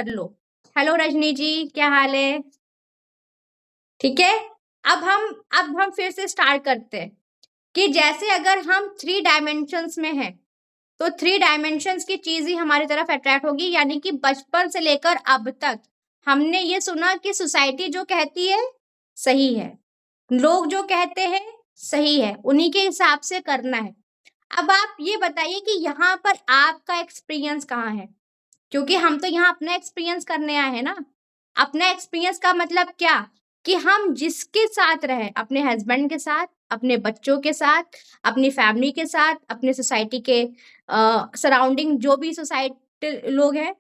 लो। Hello Rajni जी, क्या हाल है? ठीक है। अब हम फिर से स्टार्ट करते हैं कि जैसे अगर हम 3 डायमेंशंस में हैं, तो 3 डायमेंशंस की चीज ही हमारी तरफ अट्रैक्ट होगी। यानी कि बचपन से लेकर अब तक हमने ये सुना कि सोसाइटी जो कहती है सही है, लोग जो कहते हैं सही है, उन्हीं के हिसाब से करना है। अब आप ये बताइए कि यहाँ पर आपका एक्सपीरियंस कहाँ है? क्योंकि हम तो यहाँ अपना एक्सपीरियंस करने आए हैं ना। अपना एक्सपीरियंस का मतलब क्या? कि हम जिसके साथ रहें, अपने हस्बैंड के साथ, अपने बच्चों के साथ, अपनी फैमिली के साथ, अपने सोसाइटी के सराउंडिंग जो भी सोसाइटी लोग हैं,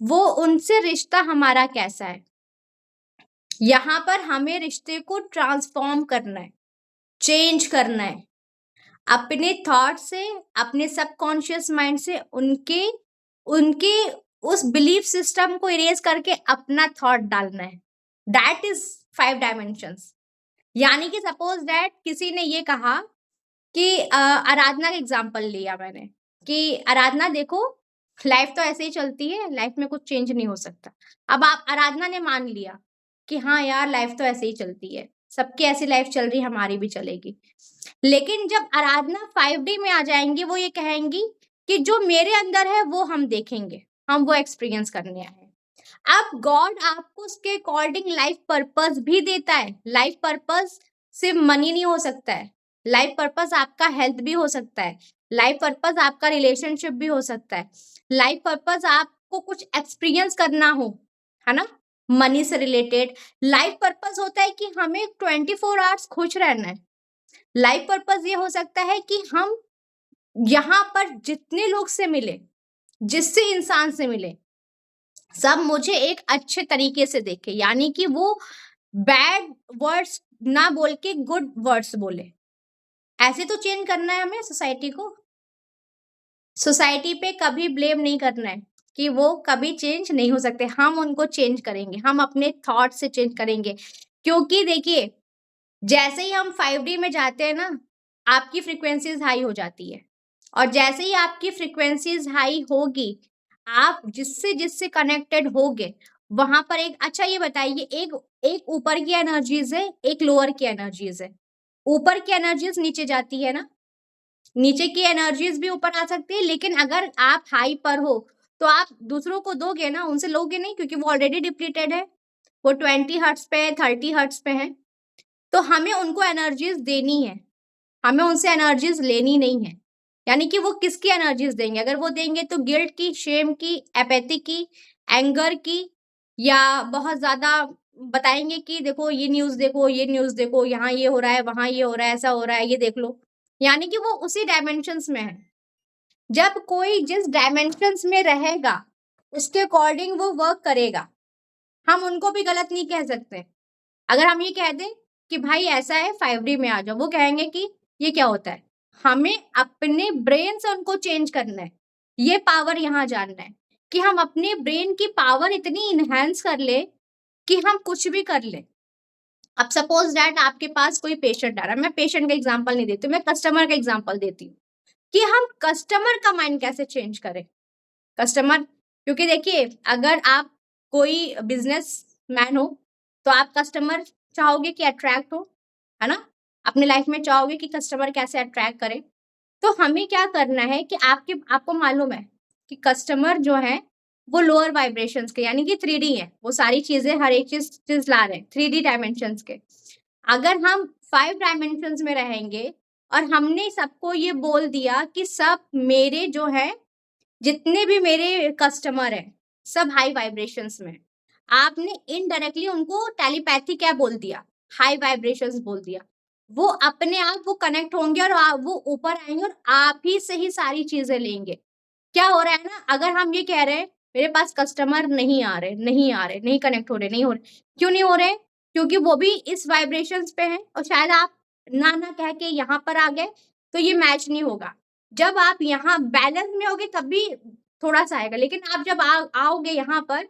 वो उनसे रिश्ता हमारा कैसा है। यहाँ पर हमें रिश्ते को ट्रांसफॉर्म करना है, चेंज करना है। अपने थॉट से, अपने सबकॉन्शियस माइंड से उनके उनके उस बिलीफ सिस्टम को इरेज करके अपना थॉट डालना है। That is 5 dimensions. यानी कि सपोज दैट किसी ने ये कहा कि आराधना का एग्जांपल लिया मैंने कि आराधना देखो, लाइफ तो ऐसे ही चलती है, लाइफ में कुछ चेंज नहीं हो सकता। अब आप आराधना ने मान लिया कि हाँ यार, लाइफ तो ऐसे ही चलती है, सबकी ऐसी लाइफ चल रही, हमारी भी चलेगी। लेकिन जब आराधना 5D में आ जाएंगी, वो ये कहेंगी कि जो मेरे अंदर है वो हम देखेंगे, हम वो एक्सपीरियंस करने आए हैं। अब गॉड आपको उसके अकॉर्डिंग लाइफ पर्पस भी देता है। लाइफ पर्पस सिर्फ मनी नहीं हो सकता है, लाइफ पर्पस आपका हेल्थ भी हो सकता है, लाइफ पर्पस आपका रिलेशनशिप भी हो सकता है, लाइफ पर्पस आपको कुछ एक्सपीरियंस करना हो, है ना, मनी से रिलेटेड। लाइफ पर्पस होता है कि हमें 24 आवर्स खुश रहना है। लाइफ पर्पस ये हो सकता है कि हम यहाँ पर जितने लोग से मिले, जिससे इंसान से मिले, सब मुझे एक अच्छे तरीके से देखे। यानी कि वो बैड वर्ड्स ना बोल के गुड वर्ड्स बोले। ऐसे तो चेंज करना है हमें सोसाइटी को। सोसाइटी पे कभी ब्लेम नहीं करना है कि वो कभी चेंज नहीं हो सकते। हम उनको चेंज करेंगे, हम अपने थॉट से चेंज करेंगे। क्योंकि देखिए, जैसे ही हम 5D में जाते हैं ना, आपकी फ्रीक्वेंसीज हाई हो जाती है। और जैसे ही आपकी फ्रीक्वेंसीज हाई होगी, आप जिससे जिससे कनेक्टेड होगे, वहां पर एक, अच्छा ये बताइए, एक एक ऊपर की एनर्जीज है, एक लोअर की एनर्जीज है। ऊपर की एनर्जीज नीचे जाती है ना, नीचे की एनर्जीज भी ऊपर आ सकती है। लेकिन अगर आप हाई पर हो तो आप दूसरों को दोगे ना, उनसे लोगे नहीं, क्योंकि वो ऑलरेडी डिप्लीटेड है। वो 20 हर्ट्स पे है, 30 हर्ट्स पे है। तो हमें उनको एनर्जीज देनी है, हमें उनसे एनर्जीज लेनी नहीं है। यानी कि वो किसकी एनर्जीज देंगे? अगर वो देंगे तो गिल्ट की, शेम की, एपैथी की, एंगर की, या बहुत ज्यादा बताएंगे कि देखो ये न्यूज देखो, ये न्यूज देखो, यहाँ ये हो रहा है, वहां ये हो रहा है, ऐसा हो रहा है, ये देख लो। यानी कि वो उसी डायमेंशंस में है। जब कोई जिस डायमेंशंस में रहेगा, उसके अकॉर्डिंग वो वर्क करेगा। हम उनको भी गलत नहीं कह सकते। अगर हम ये कह दें कि भाई ऐसा है, 5D में आ जाओ, वो कहेंगे कि ये क्या होता है। हमें अपने ब्रेन से उनको चेंज करना है। ये पावर यहाँ जानना है कि हम अपने ब्रेन की पावर इतनी इनहेंस कर ले कि हम कुछ भी कर ले। अब सपोज दैट आपके पास कोई पेशेंट आ रहा है, मैं पेशेंट का एग्जांपल नहीं देती, मैं कस्टमर का एग्जांपल देती हूँ कि हम कस्टमर का माइंड कैसे चेंज करें। कस्टमर, क्योंकि देखिए, अगर आप कोई बिजनेस मैन हो तो आप कस्टमर चाहोगे कि अट्रैक्ट हो, है ना, अपने लाइफ में चाहोगे कि कस्टमर कैसे अट्रैक्ट करें। तो हमें क्या करना है कि आपको मालूम है कि कस्टमर जो है वो लोअर वाइब्रेशंस के, यानी कि 3D है। वो सारी चीजें, हर एक चीज ला रहे हैं 3D डायमेंशंस के। अगर हम 5 डायमेंशंस में रहेंगे और हमने सबको ये बोल दिया कि सब मेरे जो है, जितने भी मेरे कस्टमर हैं, सब हाई वाइब्रेशंस में, आपने इनडायरेक्टली उनको टेलीपैथी क्या बोल दिया, हाई वाइब्रेशंस बोल दिया। वो अपने आप वो कनेक्ट होंगे और वो ऊपर आएंगे और आप ही से ही सारी चीजें लेंगे। क्या हो रहा है ना, अगर हम ये कह रहे हैं मेरे पास कस्टमर नहीं आ रहे, नहीं आ रहे, नहीं कनेक्ट हो रहे, नहीं हो रहे, क्यों नहीं हो रहे? क्योंकि वो भी इस वाइब्रेशंस पे हैं और शायद आप ना ना कह के यहाँ पर आ गए, तो ये मैच नहीं होगा। जब आप यहाँ बैलेंस में होगे तब भी थोड़ा सा आएगा, लेकिन आप जब आओगे यहाँ पर,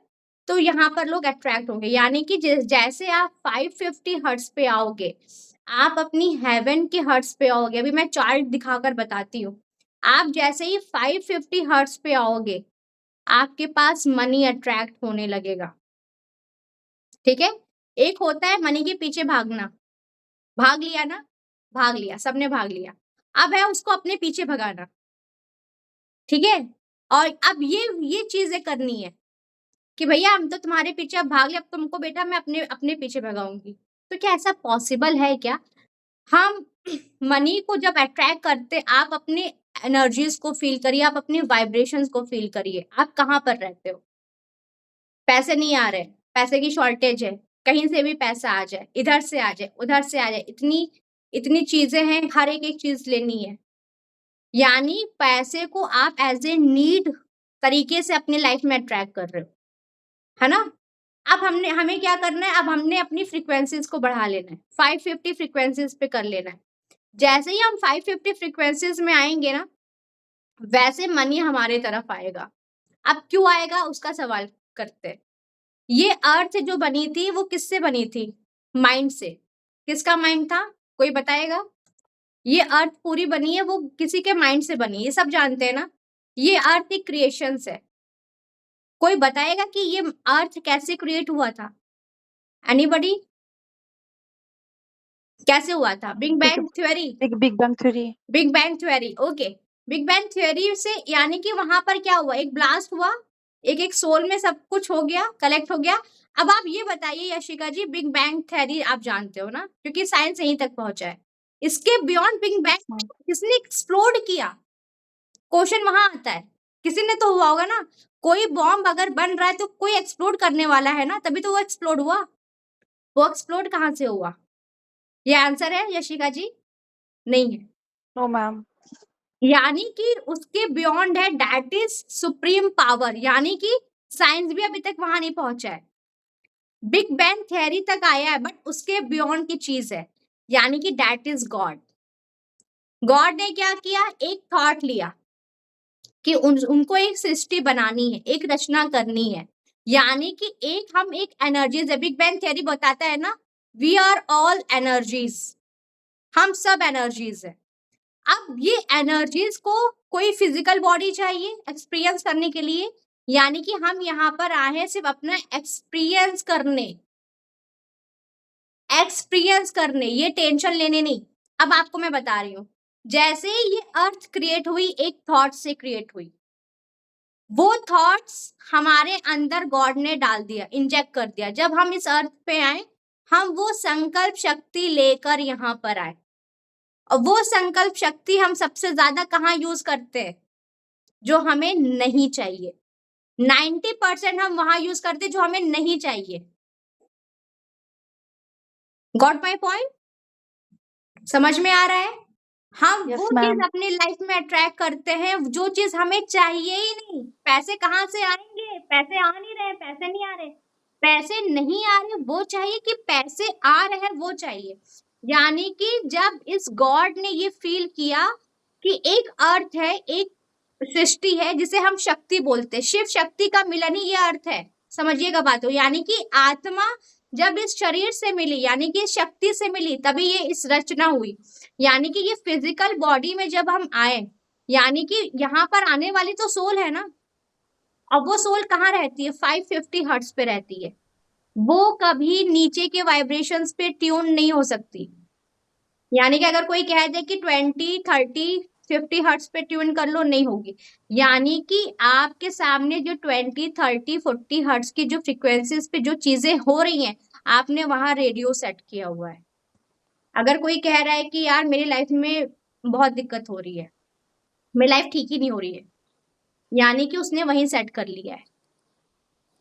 तो यहाँ पर लोग अट्रैक्ट होंगे। यानी कि जैसे आप 550 हर्ट्स पे आओगे, आप अपनी हेवन के हर्ट्स पे आओगे। अभी मैं चार्ट दिखाकर बताती हूँ। आप जैसे ही 550 हर्ट्स पे आओगे, आपके पास मनी अट्रैक्ट होने लगेगा। ठीक है, एक होता है मनी के पीछे भागना, भाग लिया ना, भाग लिया, सबने भाग लिया, अब है उसको अपने पीछे भगाना। ठीक है, और अब ये चीजें करनी है कि भैया हम तो तुम्हारे पीछे अब भाग लिया, अब तुमको बेटा मैं अपने अपने पीछे भगाऊंगी। तो क्या ऐसा पॉसिबल है क्या? हम मनी को जब अट्रैक्ट करते, आप अपने एनर्जीज को फील करिए, आप अपने वाइब्रेशंस को फील करिए। आप कहाँ पर रहते हो? पैसे नहीं आ रहे, पैसे की शॉर्टेज है, कहीं से भी पैसा आ जाए, इधर से आ जाए, उधर से आ जाए, इतनी इतनी चीजें हैं, हर एक चीज लेनी है। यानी पैसे को आप एज ए नीड तरीके से अपनी लाइफ में अट्रैक्ट कर रहे हो, है ना? अब हमें क्या करना है? अब हमने अपनी फ्रीक्वेंसीज को बढ़ा लेना है, 550 फ्रीक्वेंसीज पे कर लेना है। जैसे ही हम 550 फ्रीक्वेंसीज में आएंगे ना, वैसे मनी हमारे तरफ आएगा। अब क्यों आएगा उसका सवाल करते हैं। ये अर्थ जो बनी थी वो किससे बनी थी? माइंड से। किसका माइंड था? कोई बताएगा? ये अर्थ पूरी बनी है वो किसी के माइंड से बनी है, ये सब जानते हैं ना। ये अर्थ एक क्रिएशंस है। कोई बताएगा कि ये अर्थ कैसे क्रिएट हुआ था? एनीबॉडी? कैसे हुआ था? Big bang theory. Big bang theory. Big bang theory, okay. Big bang theory से यानी कि वहां पर क्या हुआ? एक ब्लास्ट हुआ, एक एक सोल में सब कुछ हो गया, कलेक्ट हो गया। अब आप ये बताइए यशिका जी, बिग बैंग थ्योरी आप जानते हो ना, क्योंकि साइंस यहीं तक पहुंचा है। इसके बियॉन्ड बिग बैंग किसने एक्सप्लोड किया? क्वेश्चन वहां आता है, किसी ने तो हुआ होगा ना। कोई बॉम्ब अगर बन रहा है तो कोई एक्सप्लोड करने वाला है ना, तभी तो वो एक्सप्लोड हुआ। वो एक्सप्लोड कहाँ से हुआ? ये आंसर है यशिका जी? नहीं है। No ma'am. यानी कि उसके बियॉन्ड है, दैट इज सुप्रीम पावर। यानी कि साइंस भी अभी तक वहां नहीं पहुंचा है, बिग बैंग थ्योरी तक आया है, बट उसके बियॉन्ड की चीज है, यानी कि दैट इज गॉड। गॉड ने क्या किया? एक थॉट लिया कि उनको एक सृष्टि बनानी है, एक रचना करनी है। यानी कि हम एक एनर्जीज है। बिग बैंग थ्योरी बताता है ना, वी आर ऑल एनर्जीज, हम सब एनर्जीज है। अब ये एनर्जीज को कोई फिजिकल बॉडी चाहिए एक्सपीरियंस करने के लिए, यानी कि हम यहाँ पर आए हैं सिर्फ अपना एक्सपीरियंस करने, ये टेंशन लेने नहीं। अब आपको मैं बता रही हूँ, जैसे ये अर्थ क्रिएट हुई एक थॉट से क्रिएट हुई, वो थॉट्स हमारे अंदर गॉड ने डाल दिया, इंजेक्ट कर दिया। जब हम इस अर्थ पे आए, हम वो संकल्प शक्ति लेकर यहाँ पर आए, और वो संकल्प शक्ति हम सबसे ज्यादा कहाँ यूज करते हैं? जो हमें नहीं चाहिए। 90% हम वहां यूज करते जो हमें नहीं चाहिए। Got my point? समझ में आ रहा है? हम Yes, वो ma'am. चीज अपनी लाइफ में अट्रैक्ट करते हैं जो चीज हमें चाहिए ही नहीं। पैसे कहाँ से आएंगे? पैसे आ नहीं रहे, पैसे नहीं आ रहे, पैसे नहीं आ रहे, वो चाहिए कि पैसे आ रहे हैं, वो चाहिए। यानी कि जब इस गॉड ने ये फील किया कि एक अर्थ है, एक सृष्टि है जिसे हम शक्ति बोलते हैं, शिव शक्ति का मिलन ही ये अर्थ है। समझिएगा बात हो, यानी कि आत्मा जब इस शरीर से मिली, यानी कि इस शक्ति से मिली, तभी ये इस रचना हुई। यानी कि ये फिजिकल बॉडी में जब हम आए, यानी कि यहाँ पर आने वाली तो सोल है ना। अब वो सोल कहाँ रहती है? 550 हर्ट्ज पे रहती है। वो कभी नीचे के वाइब्रेशंस पे ट्यून नहीं हो सकती। यानी कि अगर कोई कह दे कि 20, 30, 50 हर्ट्ज पे ट्यून कर लो, नहीं होगी। यानी कि आपके सामने जो 20, 30, 40 हर्ट्ज की जो फ्रीक्वेंसीज पे जो चीजें हो रही हैं, आपने वहां रेडियो सेट किया हुआ है। अगर कोई कह रहा है कि यार मेरी लाइफ में बहुत दिक्कत हो रही है, मेरी लाइफ ठीक ही नहीं हो रही है, यानी कि उसने वहीं सेट कर लिया है,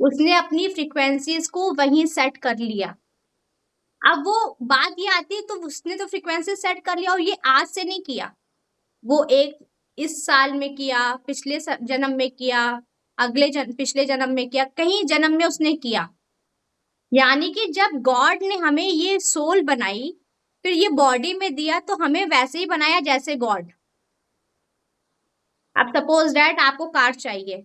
उसने अपनी फ्रीक्वेंसीज को वहीं सेट कर लिया। अब वो बात ये आती है, तो उसने तो फ्रीक्वेंसी सेट कर लिया, और ये आज से नहीं किया, वो एक इस साल में किया, पिछले जन्म में किया, पिछले जन्म में किया, कहीं जन्म में उसने किया। यानी कि जब गॉड ने हमें ये सोल बनाई, फिर ये बॉडी में दिया, तो हमें वैसे ही बनाया जैसे गॉड। अब सपोज दैट आपको कार चाहिए,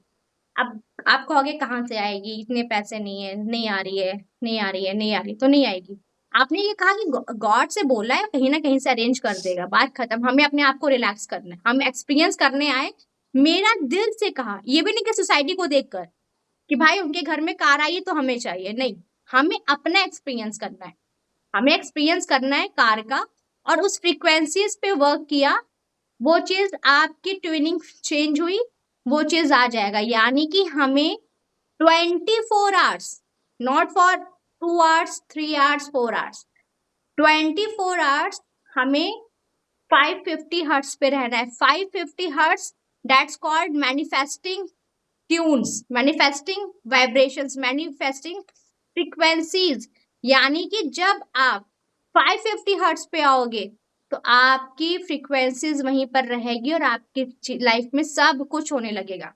अब आप कहोगे कहाँ से आएगी, इतने पैसे नहीं है, नहीं आ रही है, नहीं आ रही है, नहीं आ रही, तो नहीं आएगी। आपने ये कहा कि गॉड से बोला है, कहीं ना कहीं से अरेंज कर देगा, बात खत्म। हमें अपने आप को रिलैक्स करना है, हम एक्सपीरियंस करने आए मेरा दिल से कहा, ये भी नहीं कि सोसाइटी को देखकर कि भाई उनके घर में कार आई है तो हमें चाहिए, नहीं, हमें अपना एक्सपीरियंस करना है, हमें एक्सपीरियंस करना है कार का, और उस फ्रीक्वेंसीज पे वर्क किया, वो चीज आपकी ट्यूनिंग चेंज हुई, वो चीज आ जाएगा। यानी कि हमें 24 hours, not for 2 hours, 3 hours, 4 hours, 24 hours हमें 550 हर्ट्स पे रहना है। 550 hertz, that's called manifesting tunes, manifesting vibrations, manifesting frequencies. यानी कि जब आप 550 हर्ट्स पे आओगे तो आपकी फ्रीक्वेंसीज वहीं पर रहेगी और आपकी लाइफ में सब कुछ होने लगेगा।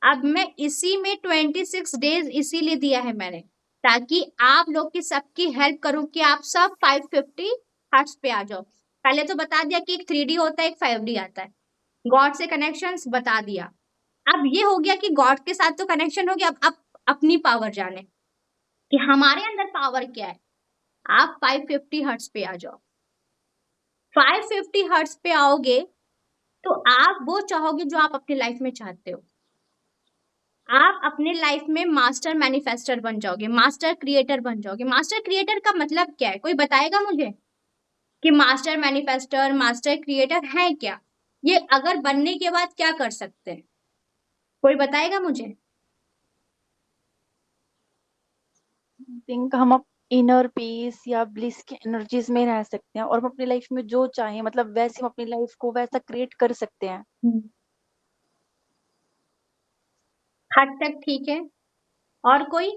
अब मैं इसी में 26 डेज इसीलिए दिया है मैंने, ताकि आप लोग की सबकी हेल्प करूं कि आप सब 550 हर्ट्स पे आ जाओ। पहले तो बता दिया कि एक 3D होता है, एक 5D आता है, गॉड से कनेक्शंस बता दिया। अब ये हो गया कि गॉड के साथ तो कनेक्शन हो गया, अब अपनी पावर जाने कि हमारे अंदर पावर क्या है। आप 550 हर्ट्स पे आ जाओ। 550 हर्ट्स पे आओगे तो आप वो चाहोगे जो आप अपनी लाइफ में चाहते हो। आप अपने लाइफ में मास्टर मैनिफेस्टर बन जाओगे, मास्टर क्रिएटर बन जाओगे। मास्टर क्रिएटर का मतलब क्या है, कोई बताएगा मुझे कि मास्टर मैनिफेस्टर, मास्टर क्रिएटर है क्या? ये अगर बनने के बाद क्या कर सकते हैं, कोई बताएगा मुझे? थिंक हम इनर पीस या ब्लिस की एनर्जीज में रह सकते हैं और हम अपनी लाइफ में जो चाहें, मतलब वैसे हम अपनी लाइफ को वैसा क्रिएट कर सकते हैं। हद तक ठीक है। और कोई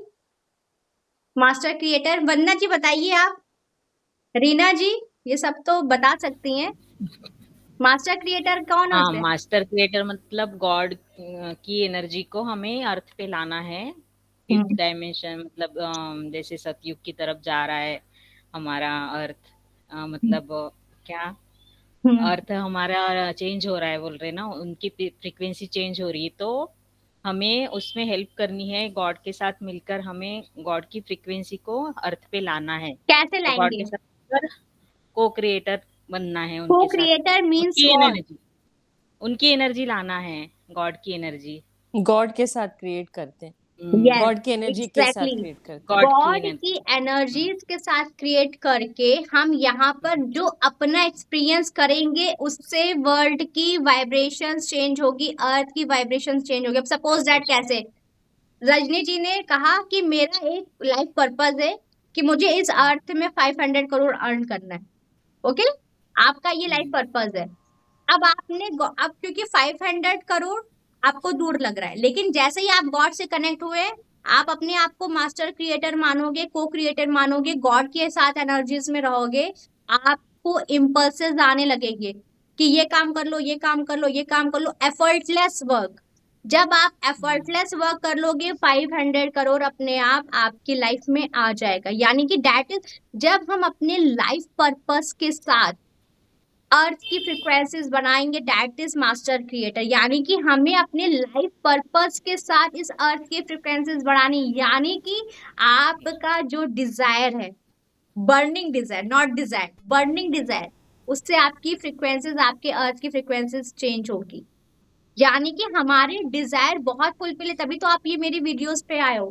मास्टर क्रिएटर? वंदना जी बताइए आप, रीना जी, ये सब तो बता सकती हैं। मास्टर क्रिएटर कौन हाँ, होते हैं? मास्टर क्रिएटर मतलब गॉड की एनर्जी को हमें अर्थ पे लाना है। फिफ्थ डायमेंशन मतलब जैसे सतयुग की तरफ जा रहा है हमारा अर्थ, मतलब क्या अर्थ हमारा चेंज हो रहा है बोल रहे ना, उनकी फ्रीक्वेंसी चेंज हो रही है, तो हमें उसमें हेल्प करनी है। गॉड के साथ मिलकर हमें गॉड की फ्रीक्वेंसी को अर्थ पे लाना है। कैसे तो गॉड लाएंगे? के साथ को क्रिएटर बनना है, को उनके साथ क्रिएटर मीन्स उनकी व्हाट? एनर्जी, उनकी एनर्जी लाना है, गॉड की एनर्जी। गॉड के साथ क्रिएट करते हैं, यस, गॉड की एनर्जी के साथ एग्जैक्टली। क्रिएट करते हैं। गॉड की गॉड की एनर्जी। एनर्जीज के साथ क्रिएट करके हम यहाँ पर जो अपना एक्सपीरियंस करेंगे उससे वर्ल्ड की वाइब्रेशंस चेंज होगी, अर्थ की वाइब्रेशंस चेंज होगी। अब सपोज दैट कैसे रजनी जी ने कहा कि मेरा एक लाइफ पर्पस है कि मुझे इस अर्थ में 500 करोड़ अर्न करना है। ओके, आपका ये लाइफ पर्पस है। अब आपने अब क्योंकि 500 करोड़ आपको दूर लग रहा है, लेकिन जैसे ही आप गॉड से कनेक्ट हुए, आप अपने आप को मास्टर क्रिएटर मानोगे, को क्रिएटर मानोगे, गॉड के साथ एनर्जीज में रहोगे, आपको इम्पल्सेस आने लगेंगे कि ये काम कर लो, ये काम कर लो, ये काम कर लो, एफर्टलेस वर्क। जब आप एफर्टलेस वर्क कर लोगे, 500 करोड़ अपने आप आपकी लाइफ में आ जाएगा। यानी कि दैट इज जब हम अपने लाइफ पर्पस के साथ अर्थ की फ्रीक्वेंसीज बनाएंगे, दैट इज मास्टर क्रिएटर। यानी कि हमें अपने लाइफ पर्पस के साथ इस अर्थ की फ्रीक्वेंसीज बढ़ानी, यानी कि आपका जो डिजायर है, burning desire, not Dzire, burning desire, उससे आपकी फ्रीक्वेंसीज, आपके अर्थ की फ्रीक्वेंसीज चेंज होगी। यानी कि हमारे डिजायर बहुत फुलफिल है, तभी तो आप ये मेरी वीडियोस पे आए हो,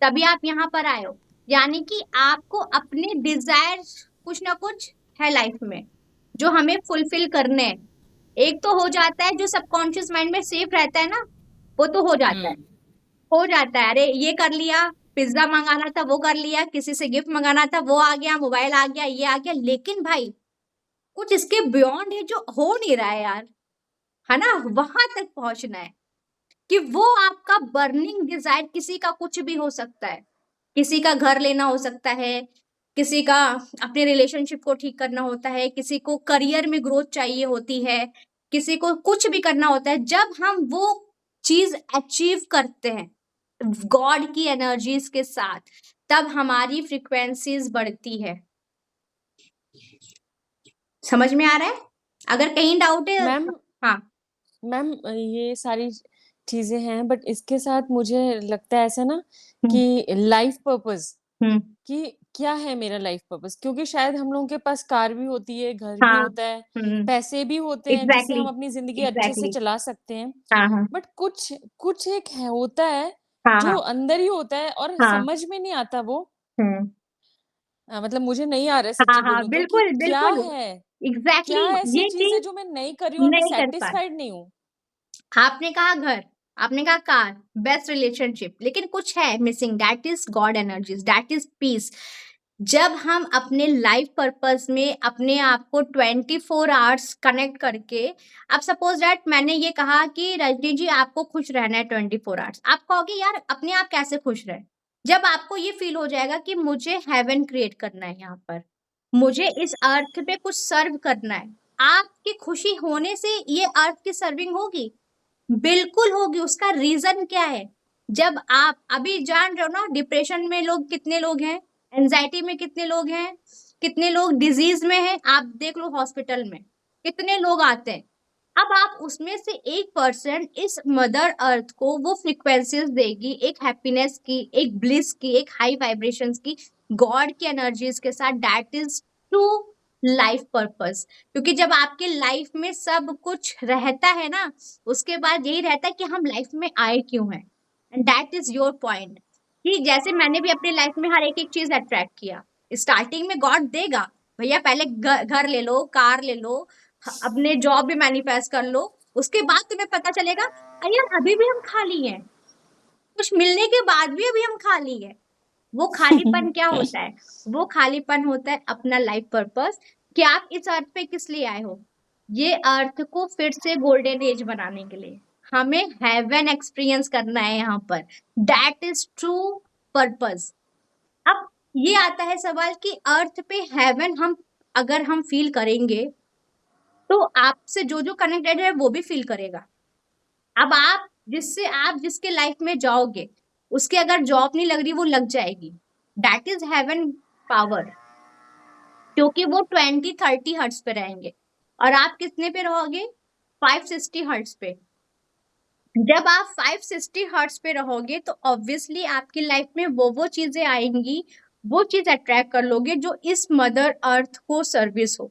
तभी आप यहाँ पर आए हो। यानी कि आपको अपने डिजायर कुछ ना कुछ है लाइफ में जो हमें फुलफिल करने हैं। एक तो हो जाता है जो सबकॉन्शियस माइंड में सेफ रहता है ना, वो तो हो जाता है, हो जाता है। अरे ये कर लिया, पिज्जा मंगाना था वो कर लिया, किसी से गिफ्ट मंगाना था वो आ गया, मोबाइल आ गया, ये आ गया। लेकिन भाई कुछ इसके बियॉन्ड है जो हो नहीं रहा है यार, है ना, वहां तक पहुंचना है कि वो आपका बर्निंग डिजायर, किसी का कुछ भी हो सकता है, किसी का घर लेना हो सकता है, किसी का अपने रिलेशनशिप को ठीक करना होता है, किसी को करियर में ग्रोथ चाहिए होती है, किसी को कुछ भी करना होता है। जब हम वो चीज अचीव करते हैं गॉड की एनर्जीज के साथ, तब हमारी फ्रीक्वेंसीज बढ़ती है। समझ में आ रहा है? अगर कहीं डाउट है? मैम, हाँ मैम ये सारी चीजें हैं, बट इसके साथ मुझे लगता है ऐसा ना कि लाइफ पर्पस हम्म कि क्या है मेरा लाइफ पर्पस? क्योंकि शायद हम लोगों के पास कार भी होती है, घर भी हाँ। होता है, हम्म। पैसे भी होते हैं जिससे एग्जैक्टली। हम अपनी जिंदगी अच्छे से एग्जैक्टली। चला सकते हैं। हाँ हाँ बट कुछ कुछ एक है होता है हाँ जो हाँ अंदर ही होता है और हाँ। समझ में नहीं आता वो। हम्म। मतलब मुझे नहीं आ रहा है हाँ सच्ची हाँ, बोलूं तो कि बिल्कुल क्या बिल्कुल। है, एग्जैक्टली क्या ऐसी ये चीज है चीज जो मैं नहीं कर रही हूँ और मैं नहीं कर पा सेटिस्फाइड नहीं हूँ। आपने कहा घर, आपने कहा कार, बेस्ट रिलेशनशिप, लेकिन कुछ है missing, that is God energies, that is peace. जब हम अपने लाइफ पर्पस में अपने आप को 24 आवर्स कनेक्ट करके, अब सपोज दैट मैंने ये कहा कि रजनी जी आपको खुश रहना है 24 आवर्स, आप कहोगे यार अपने आप कैसे खुश रहे? जब आपको ये फील हो जाएगा कि मुझे हेवन क्रिएट करना है, यहाँ पर मुझे इस अर्थ पे कुछ सर्व करना है, आपकी खुशी होने से ये अर्थ की सर्विंग होगी, बिल्कुल होगी। उसका रीजन क्या है? जब आप अभी जान रहे हो ना, डिप्रेशन में लोग कितने लोग हैं, एंजाइटी में कितने लोग हैं, कितने लोग डिजीज में हैं, आप देख लो हॉस्पिटल में कितने लोग आते हैं। अब आप उसमें से 1% इस मदर अर्थ को वो फ्रीक्वेंसीज देगी, एक हैप्पीनेस की, एक ब्लिस की, एक हाई वाइब्रेशंस की, गॉड की एनर्जीज के साथ, that is true life purpose. क्योंकि जब आपके लाइफ में सब कुछ रहता है ना, उसके बाद यही रहता है कि हम लाइफ में आए क्यों हैं, and that is your point. कि जैसे मैंने भी अपनी लाइफ में हर एक चीज अट्रैक्ट किया, स्टार्टिंग में गॉड देगा, भैया पहले घर ले लो, कार ले लो, अपने जॉब भी मैनिफेस्ट कर लो, उसके बाद तुम्हें पता चलेगा अरे यार अभी भी हम खाली हैं, कुछ मिलने के बाद भी अभी हम खाली हैं। वो खालीपन क्या होता है? वो खालीपन होता है अपना लाइफ पर्पस, कि आप इस अर्थ पे किस लिए आए हो। ये अर्थ को फिर से गोल्डन एज बनाने के लिए, हमें हेवन एक्सपीरियंस करना है यहाँ पर, दैट इज ट्रू पर्पस। अब ये आता है सवाल कि अर्थ पे हेवन हम अगर हम फील करेंगे तो आपसे जो जो कनेक्टेड है वो भी फील करेगा। अब आप जिसके लाइफ में जाओगे, उसके अगर जॉब नहीं लग रही वो लग जाएगी, दैट इज हेवन पावर। क्योंकि वो 20-30 हर्ट्ज पे रहेंगे और आप कितने पे रहोगे? 560 हर्ट्ज पे। जब आप 560 हर्ट्ज पे रहोगे तो ऑब्वियसली आपकी लाइफ में वो चीजें आएंगी, वो चीज अट्रैक्ट कर लोगे जो इस मदर अर्थ को सर्विस हो।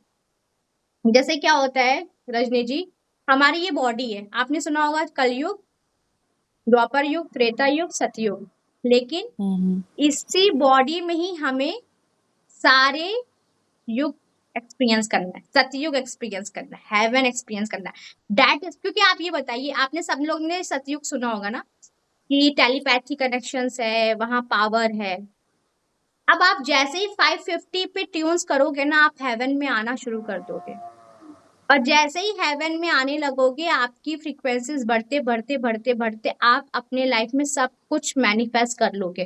जैसे क्या होता है रजनी जी, हमारी ये बॉडी है, आपने सुना होगा कलयुग, द्वापर युग, त्रेता युग, सतयुग, लेकिन इसी बॉडी में ही हमें सारे युग एक्सपीरियंस करना है, सतयुग एक्सपीरियंस करना है, हेवन एक्सपीरियंस करना है, दैट इज। क्योंकि आप ये बताइए, आपने सब लोग ने सतयुग सुना होगा ना, कि टेलीपैथी कनेक्शंस है, वहां पावर है। अब आप जैसे ही 550 पे ट्यून्स करोगे ना, आप हेवन में आना शुरू कर दोगे, और जैसे ही हेवन में आने लगोगे, आपकी फ्रीक्वेंसीज बढ़ते बढ़ते बढ़ते बढ़ते आप अपने लाइफ में सब कुछ मैनिफेस्ट कर लोगे।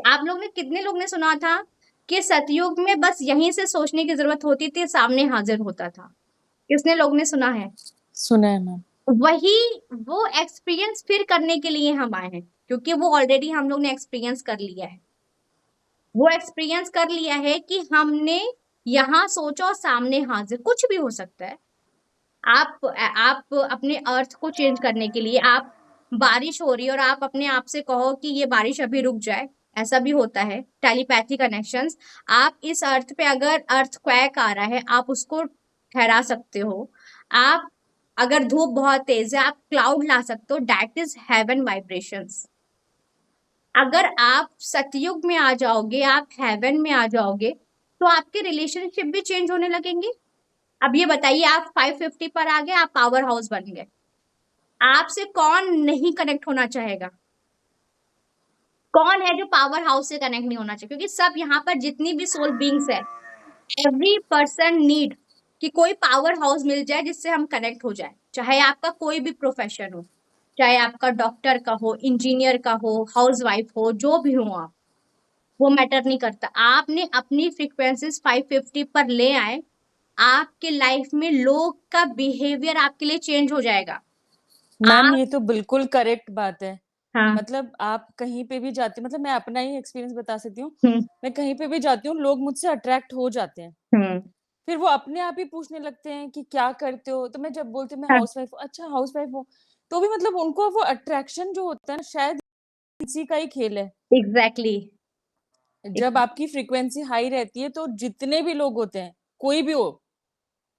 आप लोग ने कितने लोग ने सुना था कि सतयुग में बस यहीं से सोचने की जरूरत होती थी, सामने हाजिर होता था? किसने लोग ने सुना है? सुना है मैम। वही वो एक्सपीरियंस फिर करने के लिए हम आए हैं, क्योंकि वो ऑलरेडी हम लोग ने एक्सपीरियंस कर लिया है। वो एक्सपीरियंस कर लिया है कि हमने यहाँ सोचा और सामने हाजिर, कुछ भी हो सकता है। आप अपने अर्थ को चेंज करने के लिए, आप बारिश हो रही है और आप अपने आप से कहो कि ये बारिश अभी रुक जाए, ऐसा भी होता है। टेलीपैथी कनेक्शंस, आप इस अर्थ पे अगर अर्थक्वेक आ रहा है, आप उसको ठहरा सकते हो। आप अगर धूप बहुत तेज है, आप क्लाउड ला सकते हो, दैट इज हेवन वाइब्रेशंस। अगर आप सतयुग में आ जाओगे, आप हेवन में आ जाओगे, तो आपके रिलेशनशिप भी चेंज होने लगेंगे। अब ये बताइए, आप 550 पर आ गए, आप पावर हाउस बन गए, आपसे कौन नहीं कनेक्ट होना चाहेगा? कौन है जो पावर हाउस से कनेक्ट नहीं होना चाहिए? क्योंकि सब यहाँ पर जितनी भी सोल बींग्स है, एवरी पर्सन नीड कि कोई पावर हाउस मिल जाए जिससे हम कनेक्ट हो जाए। चाहे आपका कोई भी प्रोफेशन हो, चाहे आपका डॉक्टर का हो, इंजीनियर का हो, हाउसवाइफ हो, जो भी हो आप, वो मैटर नहीं करता। आपने अपनी फ्रीक्वेंसीज 550 पर ले आए, आपके लाइफ में लोग का बिहेवियर आपके लिए चेंज हो जाएगा। मैम आप ये तो बिल्कुल करेक्ट बात है। हाँ मतलब आप कहीं पे भी जाती मतलब मैं अपना ही एक्सपीरियंस बता सकती हूँ। हम्म मैं कहीं पे भी जाती हूँ, लोग मुझसे अट्रैक्ट हो जाते हैं। हम्म फिर वो अपने आप ही पूछने लगते हैं कि क्या करते हो? तो मैं जब बोलती हूँ मैं हाँ हाउसवाइफ हूँ, अच्छा हाउसवाइफ हूँ, तो भी मतलब उनको वो अट्रैक्शन जो होता है ना, शायद इसी का ही खेल है। एग्जैक्टली जब आपकी फ्रीक्वेंसी हाई रहती है तो जितने भी लोग होते हैं, कोई भी हो,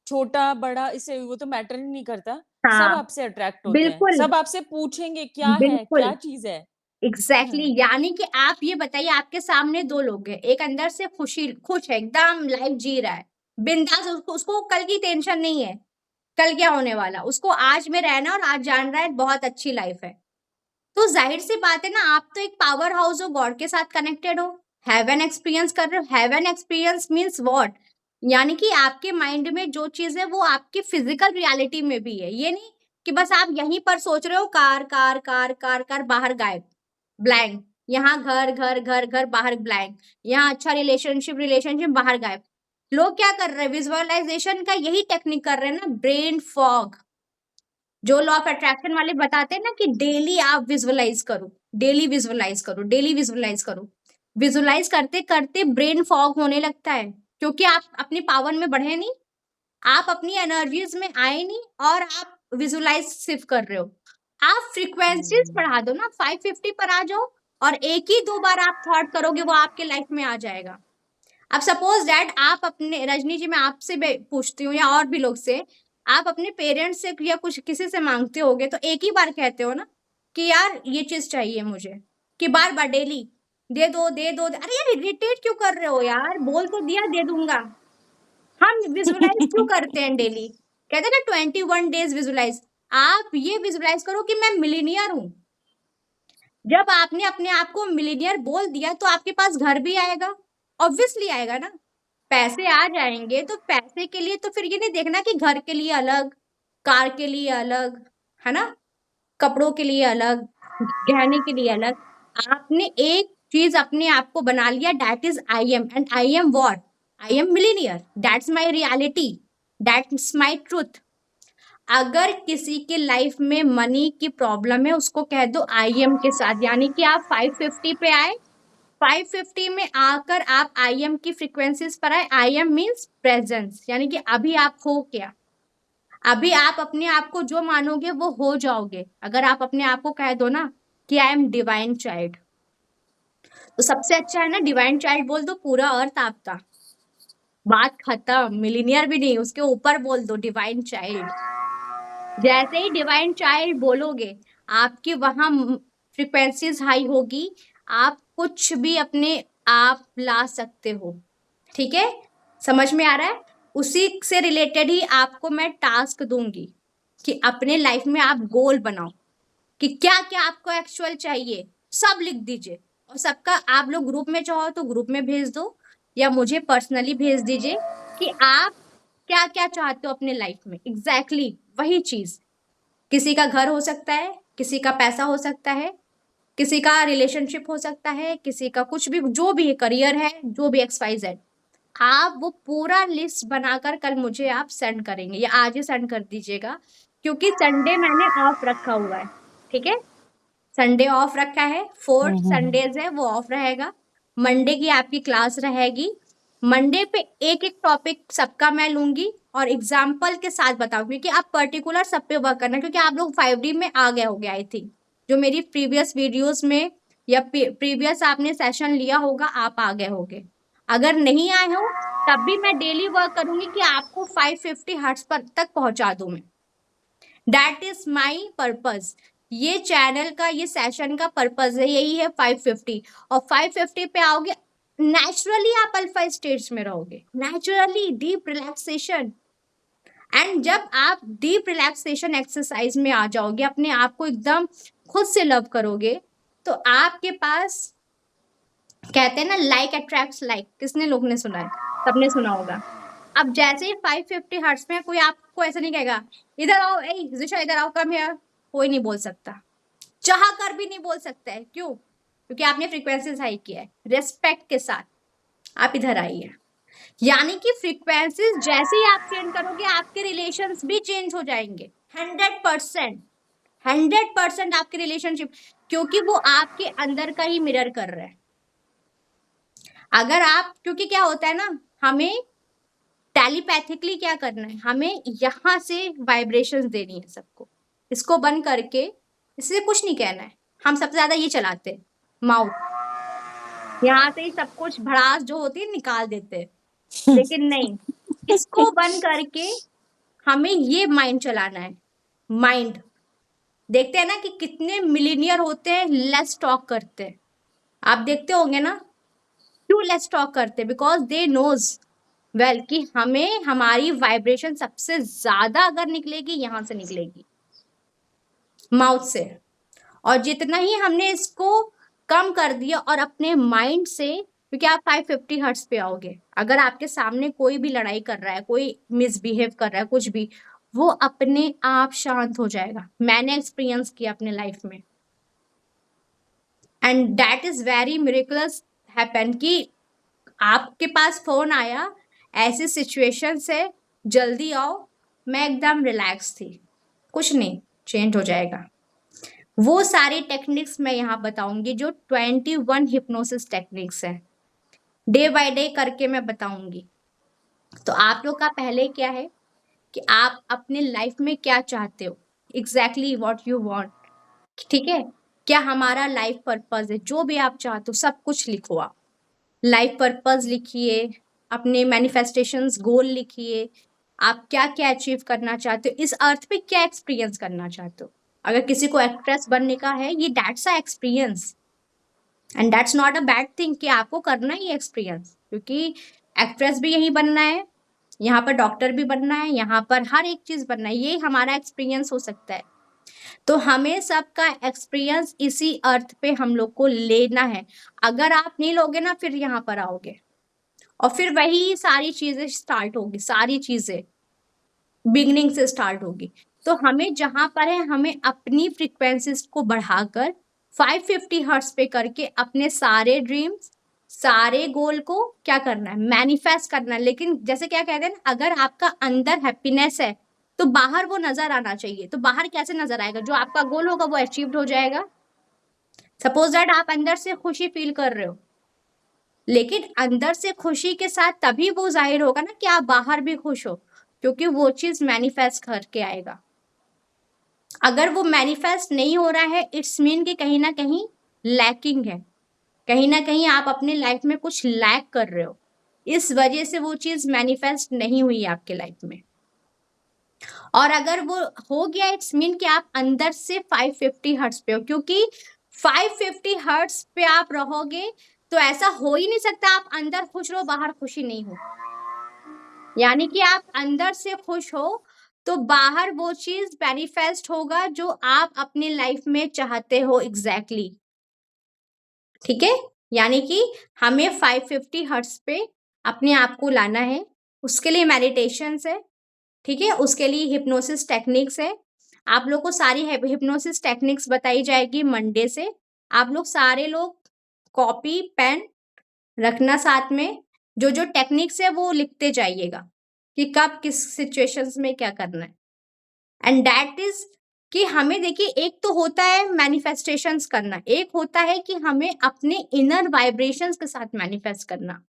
छोटा बड़ा, इससे वो तो मैटर ही नहीं करता, सब हाँ, आपसे अट्रैक्ट होते हैं, बिल्कुल, सब आपसे पूछेंगे क्या है, बिल्कुल, क्या चीज है। एग्ज़ैक्टली यानी कि आप ये बताइए आपके सामने 2 लोग हैं, एक अंदर से खुश है, एकदम लाइफ़ जी रहा है, बिंदास उसको उसको कल की टेंशन नहीं है, कल क्या होने वाला, उसको आज में रहना और आज जान रहा है बहुत अच्छी लाइफ़ है। तो ज़ाहिर-सी बात है ना, आप तो एक पावर हाउस हो, गॉड के साथ कनेक्टेड हो, हेवन एक्सपीरियंस कर रहे हो। Heaven experience means what? यानी कि आपके माइंड में जो चीज़ है वो आपकी फिज़िकल रियलिटी में भी है। ये नहीं कि बस आप यहीं पर सोच रहे हो car, car, car, car, car, बाहर गायब, ब्लैंक। यहाँ घर, घर, घर, घर, बाहर ब्लैंक। यहाँ अच्छा रिलेशनशिप, रिलेशनशिप, बाहर गायब। लोग क्या कर रहे हैं? विज़ुअलाइज़ेशन का यही टेक्निक कर रहे हैं ना, ब्रेन फॉग। जो लॉ ऑफ अट्रैक्शन वाले बताते हैं ना कि डेली आप विजुअलाइज करो, डेली विजुअलाइज करो, डेली विजुअलाइज करो। विजुअलाइज करते करते ब्रेन फॉग होने लगता है, क्योंकि आप अपनी पावर में बढ़े नहीं, आप अपनी एनर्जीज में आए नहीं, और आप विजुअलाइज सिर्फ कर रहे हो। आप फ्रीक्वेंसीज बढ़ा दो ना, 550 पर आ जाओ, और एक ही 2 बार आप थॉट करोगे, वो आपके लाइफ में आ जाएगा। अब सपोज दैट आप अपने, रजनी जी मैं आपसे पूछती हूँ या और भी लोग से, आप अपने पेरेंट्स से या कुछ किसी से मांगते होगे तो एक ही बार कहते हो ना कि यार ये चीज चाहिए मुझे, कि बार बार डेली दे दो दे दो अरे यार इरिटेट क्यों कर रहे हो यार, बोल तो दिया दे दूंगा। हम विजुअलाइज क्यों करते हैं डेली? कहते हैं ना 21 डेज विजुअलाइज। आप ये विजुअलाइज करो कि मैं मिलीनियर हूँ। जब आपने अपने आप को मिलीनियर बोल दिया तो आपके पास घर भी आएगा, ऑब्वियसली आएगा ना, पैसे आ जाएंगे। तो पैसे के लिए तो फिर ये नहीं देखना कि घर के लिए अलग, कार के लिए अलग, है ना, कपड़ों के लिए अलग, गहने के लिए अलग। आपने एक चीज अपने आप को बना लिया, that is I am, and I am what? I am millionaire, that's my reality, that's my truth. अगर किसी के लाइफ में मनी की प्रॉब्लम है, उसको कह दो आई एम के साथ, यानी कि आप 550 पे आए, 550 में आकर आप आई एम की फ्रीक्वेंसीज पर आए। आई एम मीन्स प्रेजेंस, यानी कि अभी आप हो क्या, अभी आप अपने आप को जो मानोगे वो हो जाओगे। अगर आप अपने आप को कह दो ना कि आई एम डिवाइन चाइल्ड, तो सबसे अच्छा है ना डिवाइन चाइल्ड बोल दो, पूरा अर्थ आपका, बात खत्म। मिलीनियर भी नहीं, उसके ऊपर बोल दो डिवाइन चाइल्ड। जैसे ही डिवाइन चाइल्ड बोलोगे, आपकी वहां फ्रीक्वेंसीज हाई होगी, आप कुछ भी अपने आप ला सकते हो। ठीक है, समझ में आ रहा है? उसी से रिलेटेड ही आपको मैं टास्क दूंगी कि अपने लाइफ में आप गोल बनाओ कि क्या क्या आपको एक्चुअल चाहिए, सब लिख दीजिए, और सबका आप लोग ग्रुप में चाहो तो ग्रुप में भेज दो, या मुझे पर्सनली भेज दीजिए कि आप क्या क्या चाहते हो अपने लाइफ में, एग्जैक्टली वही चीज। किसी का घर हो सकता है, किसी का पैसा हो सकता है, किसी का रिलेशनशिप हो सकता है, किसी का कुछ भी, जो भी करियर है, जो भी XYZ। आप वो पूरा लिस्ट बनाकर कल मुझे आप सेंड करेंगे, या आज ही सेंड कर दीजिएगा, क्योंकि संडे मैंने ऑफ रखा हुआ है। ठीक है, संडे ऑफ रखा है, 4 संडेज है वो ऑफ रहेगा। मंडे की आपकी क्लास रहेगी। मंडे पे एक एक टॉपिक सबका मैं लूंगी और एग्जाम्पल के साथ बताऊंगी कि आप पर्टिकुलर सब पे वर्क करना, क्योंकि आप लोग 5D में आ गए होगे आई थिंक, जो मेरी प्रीवियस वीडियोस में या प्रीवियस आपने सेशन लिया होगा, आप आ गए होगे। अगर नहीं आए हो तब भी मैं डेली वर्क करूंगी कि आपको 550 हर्ट्ज पर तक पहुंचा दूं मैं। That is my purpose. ये चैनल का, ये सेशन का पर्पज है, यही है 550। और 550 पे आओगे, नेचुरली आप अल्फा स्टेट्स में रहोगे, नेचुरली डीप रिलैक्सेशन। एंड जब आप डीप रिलैक्सेशन एक्सरसाइज में आ जाओगे, अपने आप को एकदम खुद से लव करोगे, तो आपके पास, कहते हैं ना लाइक अट्रैक्ट्स लाइक, किसने लोग ने सुना है? सबने सुना होगा। अब जैसे ही 550 हर्ट्ज में कोई आपको ऐसा नहीं कहेगा इधर आओ, ए जिशा इधर आओ, कम हियर, कोई नहीं बोल सकता, चाह कर भी नहीं बोल सकता है। क्यों? क्योंकि आपने फ्रीक्वेंसीज हाई किया है। रिस्पेक्ट के साथ आप इधर आइए। यानी कि फ्रीक्वेंसीज जैसे ही आप चेंज करोगे, आपके रिलेशंस भी चेंज हो जाएंगे। 100%, 100% आपके रिलेशनशिप, क्योंकि वो आपके अंदर का ही मिरर कर रहा है। अगर आप, क्योंकि क्या होता है ना, हमें टेलीपैथिकली क्या करना है, हमें यहाँ से वाइब्रेशंस देनी है सबको। इसको बंद करके, इससे कुछ नहीं कहना है। हम सबसे ज्यादा ये चलाते हैं, माउथ। यहाँ से ही सब कुछ भड़ास जो होती है निकाल देते हैं। लेकिन नहीं, इसको बंद करके हमें ये माइंड चलाना है। माइंड देखते हैं ना कि कितने मिलीनियर होते हैं लेस टॉक करते हैं। आप देखते होंगे ना क्यों लेस टॉक करते हैं? बिकॉज दे नोज वेल कि हमें हमारी वाइब्रेशन सबसे ज्यादा अगर निकलेगी यहाँ से निकलेगी, माउथ से। और जितना ही हमने इसको कम कर दिया और अपने माइंड से, क्योंकि आप 550 हर्ट्ज पे आओगे, अगर आपके सामने कोई भी लड़ाई कर रहा है, कोई मिसबिहेव कर रहा है, कुछ भी, वो अपने आप शांत हो जाएगा। मैंने एक्सपीरियंस किया अपने लाइफ में, and that is very miraculous happen कि आपके पास फोन आया, ऐसी सिचुएशन से जल्दी आओ, मैं एकदम रिलैक्स थी, कुछ नहीं, चेंज हो जाएगा। वो सारी टेक्निक्स मैं यहाँ बताऊंगी जो 21 हिप्नोसिस टेक्निक्स है, डे बाय डे करके मैं बताऊंगी। तो आप लोग का पहले क्या है कि आप अपने लाइफ में क्या चाहते हो, एग्जैक्टली व्हाट यू वांट, ठीक है? क्या हमारा लाइफ पर्पस है, जो भी आप चाहते हो सब कुछ लिखो। आप लाइफ पर्पस लिखिए, अपने मैनिफेस्टेशंस गोल लिखिए, आप क्या क्या अचीव करना चाहते हो, इस अर्थ पे क्या एक्सपीरियंस करना चाहते हो। अगर किसी को एक्ट्रेस बनने का है, ये that's a experience, and that's not a bad thing कि आपको करना ही एक्सपीरियंस, क्योंकि एक्ट्रेस भी यही बनना है, यहाँ पर डॉक्टर भी बनना है, यहाँ पर हर एक चीज बनना है, ये हमारा एक्सपीरियंस हो सकता है। तो हमें सबका एक्सपीरियंस इसी अर्थ पे हम लोग को लेना है। अगर आप नहीं लोगे ना, फिर यहाँ पर आओगे और फिर वही सारी चीजें स्टार्ट होगी, सारी चीजें बिगनिंग से स्टार्ट होगी। तो हमें जहां पर है, हमें अपनी फ्रीक्वेंसीज को बढ़ाकर 550 हर्ट्ज पे करके अपने सारे ड्रीम्स, सारे गोल को क्या करना है, मैनिफेस्ट करना है। लेकिन जैसे क्या कहते हैं ना, अगर आपका अंदर हैप्पीनेस है तो बाहर वो नजर आना चाहिए। तो बाहर कैसे नजर आएगा? जो आपका गोल होगा वो अचीव्ड हो जाएगा। सपोज दैट आप अंदर से खुशी फील कर रहे हो, लेकिन अंदर से खुशी के साथ तभी वो जाहिर होगा ना कि आप बाहर भी खुश हो, क्योंकि वो चीज मैनिफेस्ट करके आएगा। अगर वो मैनिफेस्ट नहीं हो रहा है, इट्स मीन कि कहीं ना कहीं लैकिंग है, कहीं ना कहीं आप अपने लाइफ में कुछ लैक कर रहे हो, इस वजह से वो चीज मैनिफेस्ट नहीं हुई आपके लाइफ में। और अगर वो हो गया, इट्स मीन कि आप अंदर से 550 हर्ट्ज पे हो, क्योंकि 550 हर्ट्ज पे आप रहोगे तो ऐसा हो ही नहीं सकता आप अंदर खुश रहो बाहर खुशी नहीं हो। यानी कि आप अंदर से खुश हो तो बाहर वो चीज मैनिफेस्ट होगा जो आप अपने लाइफ में चाहते हो एग्जैक्टली। ठीक है, यानी कि हमें 550 हर्ट्ज पे अपने आप को लाना है। उसके लिए मेडिटेशन है, ठीक है, उसके लिए हिप्नोसिस टेक्निक्स है। आप लोग को सारी हिप्नोसिस टेक्निक्स बताई जाएगी मंडे से। आप लोग सारे लोग कॉपी पेन रखना साथ में, जो जो टेक्निक्स है वो लिखते जाइएगा कि कब किस सिचुएशंस में क्या करना है। एंड दैट इज कि हमें देखिए, एक तो होता है मैनिफेस्टेशंस करना, एक होता है कि हमें अपने इनर वाइब्रेशंस के साथ मैनिफेस्ट करना।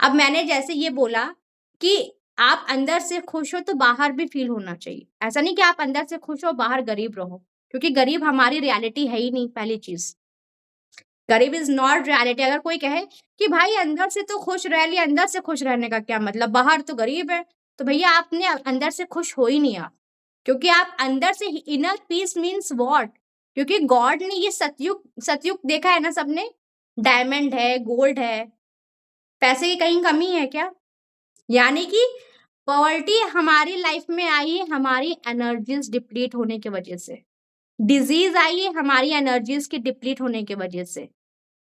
अब मैंने जैसे ये बोला कि आप अंदर से खुश हो तो बाहर भी फील होना चाहिए। ऐसा नहीं कि आप अंदर से खुश हो बाहर गरीब रहो, क्योंकि गरीब हमारी रियलिटी है ही नहीं। पहली चीज, गरीब इज नॉट रियलिटी। अगर कोई कहे कि भाई अंदर से तो खुश रह लिया, अंदर से खुश रहने का क्या मतलब, बाहर तो गरीब है, तो भैया आपने अंदर से खुश हो ही नहीं आप, क्योंकि आप अंदर से इनर पीस मीन्स व्हाट, क्योंकि गॉड ने ये सतयुग देखा है ना सबने, डायमंड है, गोल्ड है, पैसे की कहीं कमी है क्या? यानी कि पॉवर्टी हमारी लाइफ में आई है हमारी एनर्जीज डिप्लीट होने की वजह से, डिजीज आई है हमारी एनर्जीज की डिप्लीट होने की वजह से,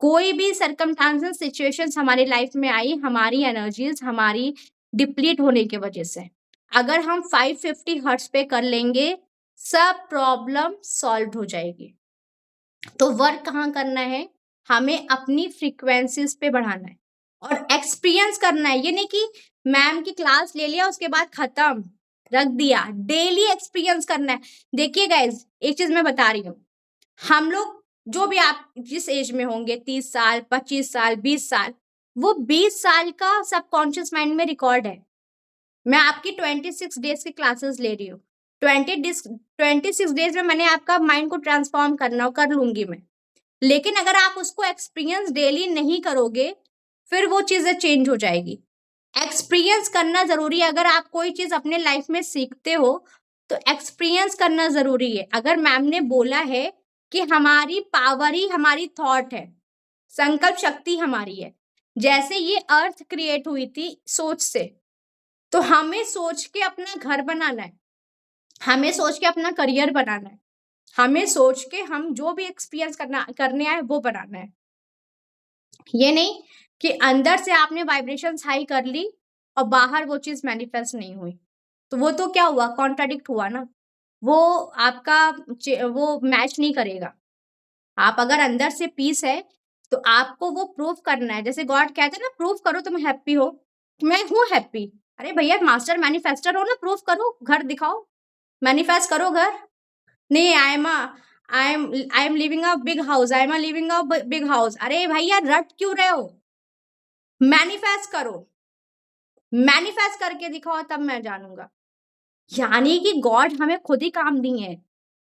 कोई भी सरकमस्टांसेस सिचुएशंस हमारी लाइफ में आई हमारी एनर्जीज हमारी डिप्लीट होने की वजह से। अगर हम 550 हर्ट्ज पे कर लेंगे, सब प्रॉब्लम सॉल्व हो जाएगी। तो वर्क कहाँ करना है, हमें अपनी फ्रीक्वेंसीज पे बढ़ाना है और एक्सपीरियंस करना है। ये नहीं कि मैम की क्लास ले लिया उसके बाद खत्म रख दिया, डेली एक्सपीरियंस करना है। देखिए गाइज, एक चीज मैं बता रही हूँ, हम लोग जो भी आप जिस एज में होंगे, 30 साल 25 साल 20 साल, वो 20 साल का सबकॉन्शियस माइंड में रिकॉर्ड है। मैं आपकी 26 डेज की क्लासेस ले रही हूँ, 26 डेज में मैंने आपका माइंड को ट्रांसफॉर्म करना कर लूंगी मैं, लेकिन अगर आप उसको एक्सपीरियंस डेली नहीं करोगे फिर वो चीजें चेंज हो जाएगी। एक्सपीरियंस करना जरूरी है। अगर आप कोई चीज अपने लाइफ में सीखते हो तो एक्सपीरियंस करना जरूरी है। अगर मैम ने बोला है कि हमारी पावर ही हमारी थॉट है, संकल्प शक्ति हमारी है, जैसे ये अर्थ क्रिएट हुई थी सोच से, तो हमें सोच के अपना घर बनाना है, हमें सोच के अपना करियर बनाना है, हमें सोच के हम जो भी एक्सपीरियंस करने आए वो बनाना है। ये नहीं कि अंदर से आपने वाइब्रेशंस हाई कर ली और बाहर वो चीज मैनिफेस्ट नहीं हुई, तो वो तो क्या हुआ, कॉन्ट्राडिक्ट हुआ ना, वो आपका वो मैच नहीं करेगा। आप अगर अंदर से पीस है तो आपको वो प्रूफ करना है। जैसे गॉड कहते हैं ना, प्रूफ करो तुम हैप्पी हो, मैं हूँ हैप्पी। अरे भैया मास्टर मैनिफेस्टर हो ना, प्रूफ करो, घर दिखाओ, मैनिफेस्ट करो घर। नहीं I am living a big house, I am living a big house. अरे भैया रट क्यों रहे हो, मैनिफेस्ट करो, मैनिफेस्ट करके दिखाओ, तब मैं जानूंगा। यानी कि गॉड हमें खुद ही काम दिए हैं।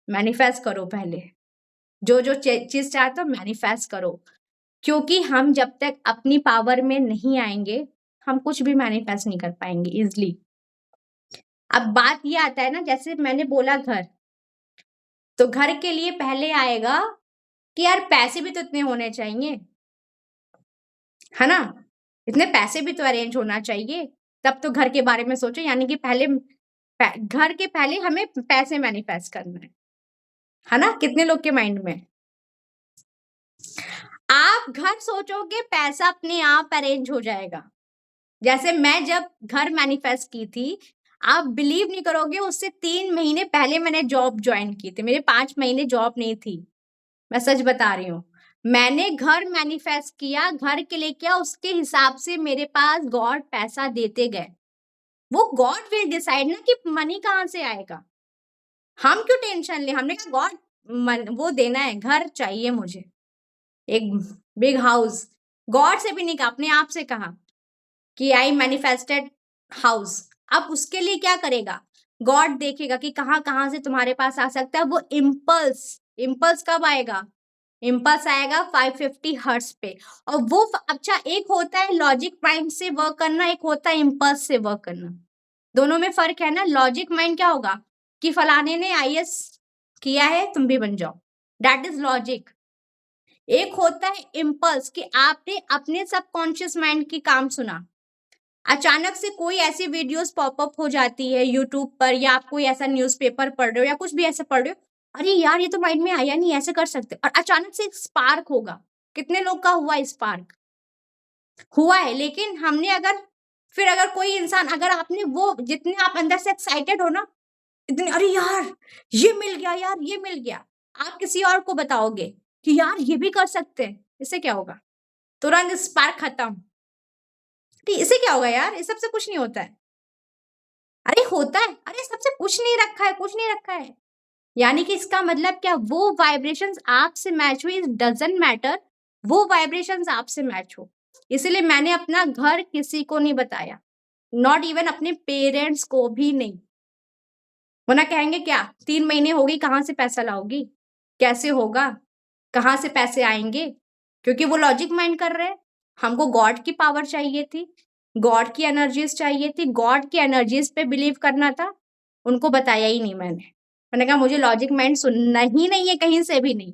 मैनिफेस्ट करो पहले, जो जो चीज चाहते हो मैनिफेस्ट करो, क्योंकि हम जब तक अपनी पावर में नहीं आएंगे हम कुछ भी मैनिफेस्ट नहीं कर पाएंगे इजिली। अब बात ये आता है ना, जैसे मैंने बोला घर, तो घर के लिए पहले आएगा कि यार पैसे भी तो इतने होने चाहिए, है ना, इतने पैसे भी तो अरेंज होना चाहिए, तब तो घर के बारे में सोचो। यानी कि पहले घर के पहले हमें पैसे मैनिफेस्ट करना है ना। कितने लोग के माइंड में आप घर सोचोगे पैसा अपने आप अरेंज हो जाएगा। जैसे मैं जब घर मैनिफेस्ट की थी, आप बिलीव नहीं करोगे, उससे 3 महीने पहले मैंने जॉब ज्वाइन की थी। मेरे 5 महीने जॉब नहीं थी, मैं सच बता रही हूँ। मैंने घर मैनिफेस्ट किया, घर के लिए किया, उसके हिसाब से मेरे पास गॉड पैसा देते गए। वो गॉड विल डिसाइड ना कि मनी कहाँ से आएगा, हम क्यों टेंशन ले। हमने कहा गॉड वो देना है, घर चाहिए मुझे, एक बिग हाउस। गॉड से भी नहीं कहा, अपने आप से कहा कि आई मैनिफेस्टेड हाउस। अब उसके लिए क्या करेगा, गॉड देखेगा कि कहाँ कहाँ से तुम्हारे पास आ सकता है। वो इम्पल्स कब आएगा, इम्पल्स आएगा 550 हर्ट्ज पे। और वो अच्छा, एक होता है लॉजिक माइंड से वर्क करना, एक होता है इम्पल्स से वर्क करना, दोनों में फर्क है ना। लॉजिक माइंड क्या होगा कि फलाने ने IAS किया है तुम भी बन जाओ, दैट इज लॉजिक। एक होता है इम्पल्स कि आपने अपने सबकॉन्शियस माइंड की काम सुना, अचानक से कोई ऐसी वीडियोस पॉपअप हो जाती है यूट्यूब पर, या आप कोई ऐसा न्यूज़पेपर पढ़ रहे हो या कुछ भी ऐसा पढ़ रहे हो, अरे यार ये तो माइंड में आया नहीं, ऐसे कर सकते, और अचानक से एक स्पार्क होगा। कितने लोग का हुआ स्पार्क, हुआ है। लेकिन हमने अगर कोई इंसान, अगर आपने वो, जितने आप अंदर से एक्साइटेड हो ना, इतने अरे यार ये मिल गया, यार ये मिल गया, आप किसी और को बताओगे कि यार ये भी कर सकते हैं, इससे क्या होगा, तुरंत स्पार्क खत्म। इससे क्या होगा यार, इस सबसे कुछ नहीं होता है। अरे होता है, अरे सबसे कुछ नहीं रखा है, कुछ नहीं रखा है। यानी कि इसका मतलब क्या, वो वाइब्रेशंस आपसे मैच हुई, डजंट मैटर वो वाइब्रेशंस आपसे मैच हो। इसलिए मैंने अपना घर किसी को नहीं बताया, नॉट इवन अपने पेरेंट्स को भी नहीं। वरना कहेंगे क्या 3 महीने हो गई, कहाँ से पैसा लाओगी, कैसे होगा, कहाँ से पैसे आएंगे, क्योंकि वो लॉजिक माइंड कर रहे हैं। हमको गॉड की पावर चाहिए थी, गॉड की एनर्जीज चाहिए थी, गॉड की एनर्जीज पे बिलीव करना था। उनको बताया ही नहीं मैंने कहा मुझे लॉजिक माइंड सुनना ही नहीं है, कहीं से भी नहीं।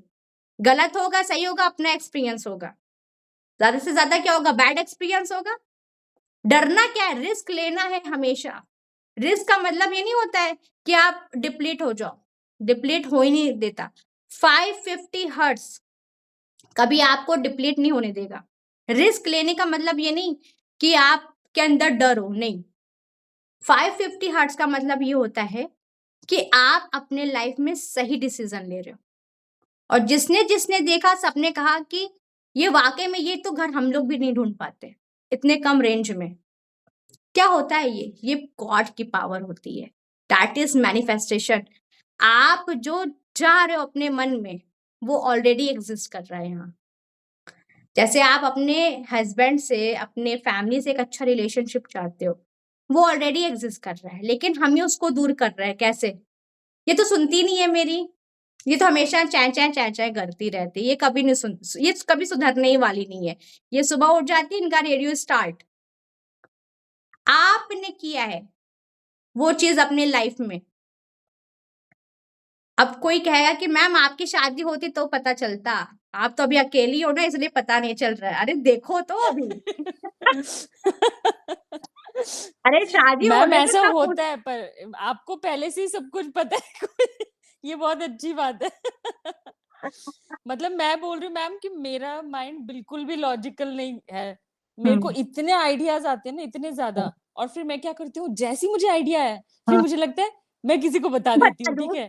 गलत होगा सही होगा अपना एक्सपीरियंस होगा, ज्यादा से ज्यादा क्या होगा, बैड एक्सपीरियंस होगा। डरना क्या है, रिस्क लेना है हमेशा। रिस्क का मतलब ये नहीं होता है कि आप डिप्लीट हो जाओ, डिप्लीट हो ही नहीं देता। 550 हर्ट्ज कभी आपको डिप्लीट नहीं होने देगा। रिस्क लेने का मतलब ये नहीं कि आपके अंदर डर हो, नहीं। 550 हर्ट्ज का मतलब ये होता है कि आप अपने लाइफ में सही डिसीजन ले रहे हो। और जिसने जिसने देखा सबने कहा कि ये वाकई में, ये तो घर हम लोग भी नहीं ढूंढ पाते इतने कम रेंज में। क्या होता है ये गॉड की पावर होती है, दैट इज मैनिफेस्टेशन। आप जो चाह रहे हो अपने मन में वो ऑलरेडी एग्जिस्ट कर रहा है यहाँ। जैसे आप अपने हस्बैंड से, अपने फैमिली से एक अच्छा रिलेशनशिप चाहते हो, वो ऑलरेडी एग्जिस्ट कर रहा है, लेकिन हम ही उसको दूर कर रहे हैं। कैसे, ये तो सुनती नहीं है मेरी, ये तो हमेशा चैं चैं करती रहती है, ये कभी नहीं ये कभी सुधरने ही वाली नहीं है। ये सुबह उठ जाती है, इनका रेडियो स्टार्ट। आपने किया है वो चीज अपने लाइफ में। अब कोई कहेगा कि मैम आपकी शादी होती तो पता चलता, आप तो अभी अकेली हो ना इसलिए पता नहीं चल रहा है। अरे देखो तो अभी अरे शादी मैम होने ऐसा तो सब होता है, पर आपको पहले से ही सब कुछ पता है ये बहुत अच्छी बात है मतलब मैं बोल रही हूँ मैम कि मेरा माइंड बिल्कुल भी लॉजिकल नहीं है। मेरे को इतने आइडियाज आते हैं ना, इतने ज्यादा, और फिर मैं क्या करती हूँ, जैसी मुझे आइडिया है फिर मुझे लगता है मैं किसी को बता देती बता हूँ। दूं। ठीक है,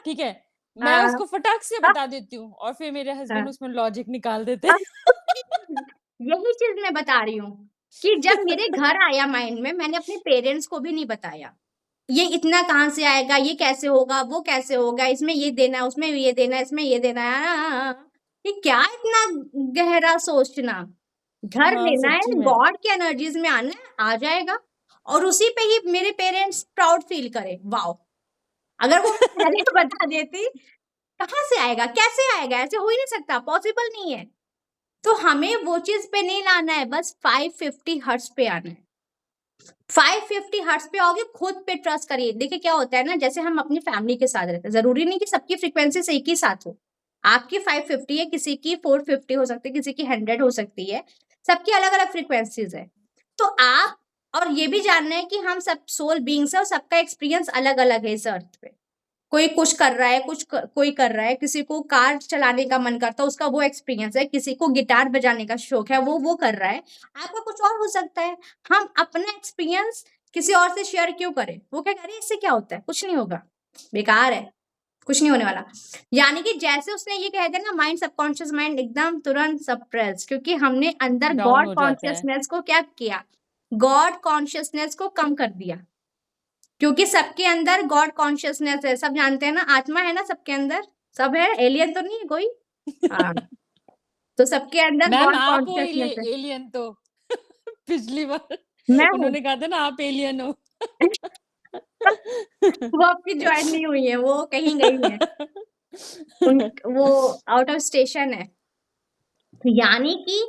ठीक है, मैं हाँ, उसको फटाक से बता देती हूँ और फिर मेरे हस्बैंड हाँ। उसमें लॉजिक निकाल देते अब हैं यही चीज मैं बता रही हूँ कि जब मेरे घर आया माइंड में, मैंने अपने पेरेंट्स को भी नहीं बताया ये इतना कहाँ से आएगा, ये कैसे होगा, वो कैसे होगा, इसमें ये देना है, उसमें ये देना है, इसमें ये देना है। ये क्या इतना गहरा सोचना। घर हाँ लेना सच्ची है, में। गॉड की एनर्जीज में आना है, आ जाएगा। और उसी पे ही मेरे पेरेंट्स प्राउड फील करे, वाओ। अगर वो मैं पहले बता देती, कहाँ से आएगा, कैसे आएगा, ऐसे हो ही नहीं सकता, पॉसिबल नहीं है। तो हमें वो चीज पे नहीं लाना है, बस 550 हर्ट्ज पे आना है। 550 हर्ट्ज पे आओगे, खुद पे ट्रस्ट करिए। देखिए क्या होता है ना, जैसे हम अपनी फैमिली के साथ रहते हैं, जरूरी नहीं कि सबकी फ्रीक्वेंसी से एक ही साथ हो। आपकी 550 है, किसी की 450 हो सकती है, किसी की 100 हो सकती है। सबकी अलग अलग फ्रीक्वेंसीज है। तो आप और ये भी जानना है कि हम सब सोल बींग्स है और सबका एक्सपीरियंस अलग अलग है इस अर्थ पे। कोई कुछ कर रहा है, कोई कर रहा है, किसी को कार चलाने का मन करता है, उसका वो एक्सपीरियंस है, किसी को गिटार बजाने का शौक है, वो कर रहा है। आपका कुछ और हो सकता है। हम अपना एक्सपीरियंस किसी और से शेयर क्यों करें? वो क्या कह रही है, इससे क्या होता है, कुछ नहीं होगा, बेकार है, कुछ नहीं होने वाला। यानी कि जैसे उसने ये कह दिया ना, माइंड सबकॉन्शियस माइंड एकदम तुरंत सप्रेस, क्योंकि हमने अंदर डाउन गॉड हो जाता है। कॉन्शियसनेस को क्या किया, गॉड कॉन्शियसनेस को कम कर दिया। क्योंकि सबके अंदर गॉड कॉन्शियसनेस है, सब जानते हैं ना, आत्मा है ना सबके अंदर, सब है, एलियन तो नहीं है कोई। हाँ, तो सबके अंदर मैम गॉड आप हो कॉन्शियसनेस है। एलियन तो पिछली बार मैं हूँ उन्होंने कहा था ना आप एलियन हो वो आपकी ज्वाइन नहीं हुई है, वो कहीं गई है, वो आउट ऑफ स्टेशन है। तो यानी कि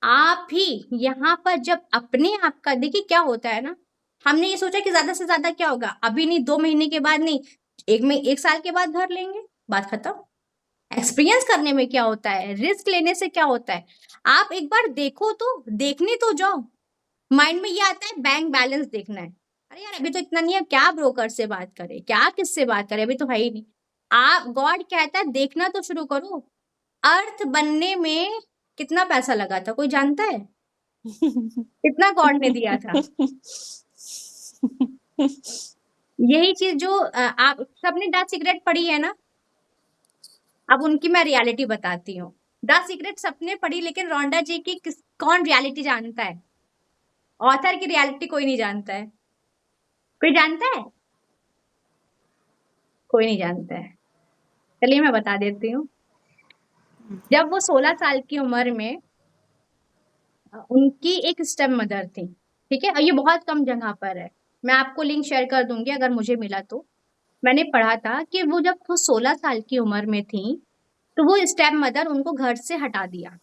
आप भी यहाँ पर जब अपने आप का, देखिए क्या होता है ना, हमने ये सोचा कि ज्यादा से ज्यादा क्या होगा, अभी नहीं, 2 महीने के बाद नहीं, एक साल के बाद घर लेंगे, बात खत्म। एक्सपीरियंस करने में क्या होता है, रिस्क लेने से क्या होता है। आप एक बार देखो तो, देखने तो जाओ। माइंड में ये आता है बैंक बैलेंस देखना है, अरे यार अभी तो इतना नहीं है, क्या ब्रोकर से बात करें, क्या किससे बात करें, अभी तो है ही नहीं। आप, गॉड कहता है देखना तो शुरू करो। अर्थ बनने में कितना पैसा लगा था, कोई जानता है? कितना गॉड ने दिया था? यही चीज जो आप सबने द सीक्रेट पढ़ी है ना, अब उनकी मैं रियलिटी बताती हूँ। द सीक्रेट सबने पढ़ी, लेकिन रोंडा जी की कौन रियलिटी जानता है? ऑथर की रियलिटी कोई नहीं जानता है। कोई जानता है? कोई नहीं जानता है। चलिए मैं बता देती हूँ। जब वो 16 साल की उम्र में, उनकी एक स्टेप मदर थी, ठीक है, और ये बहुत कम जगह पर है, मैं आपको लिंक शेयर कर दूंगी अगर मुझे मिला तो। मैंने पढ़ा था कि वो जब वो 16 साल की उम्र में थी, तो वो स्टेप मदर उनको घर से हटा दिया।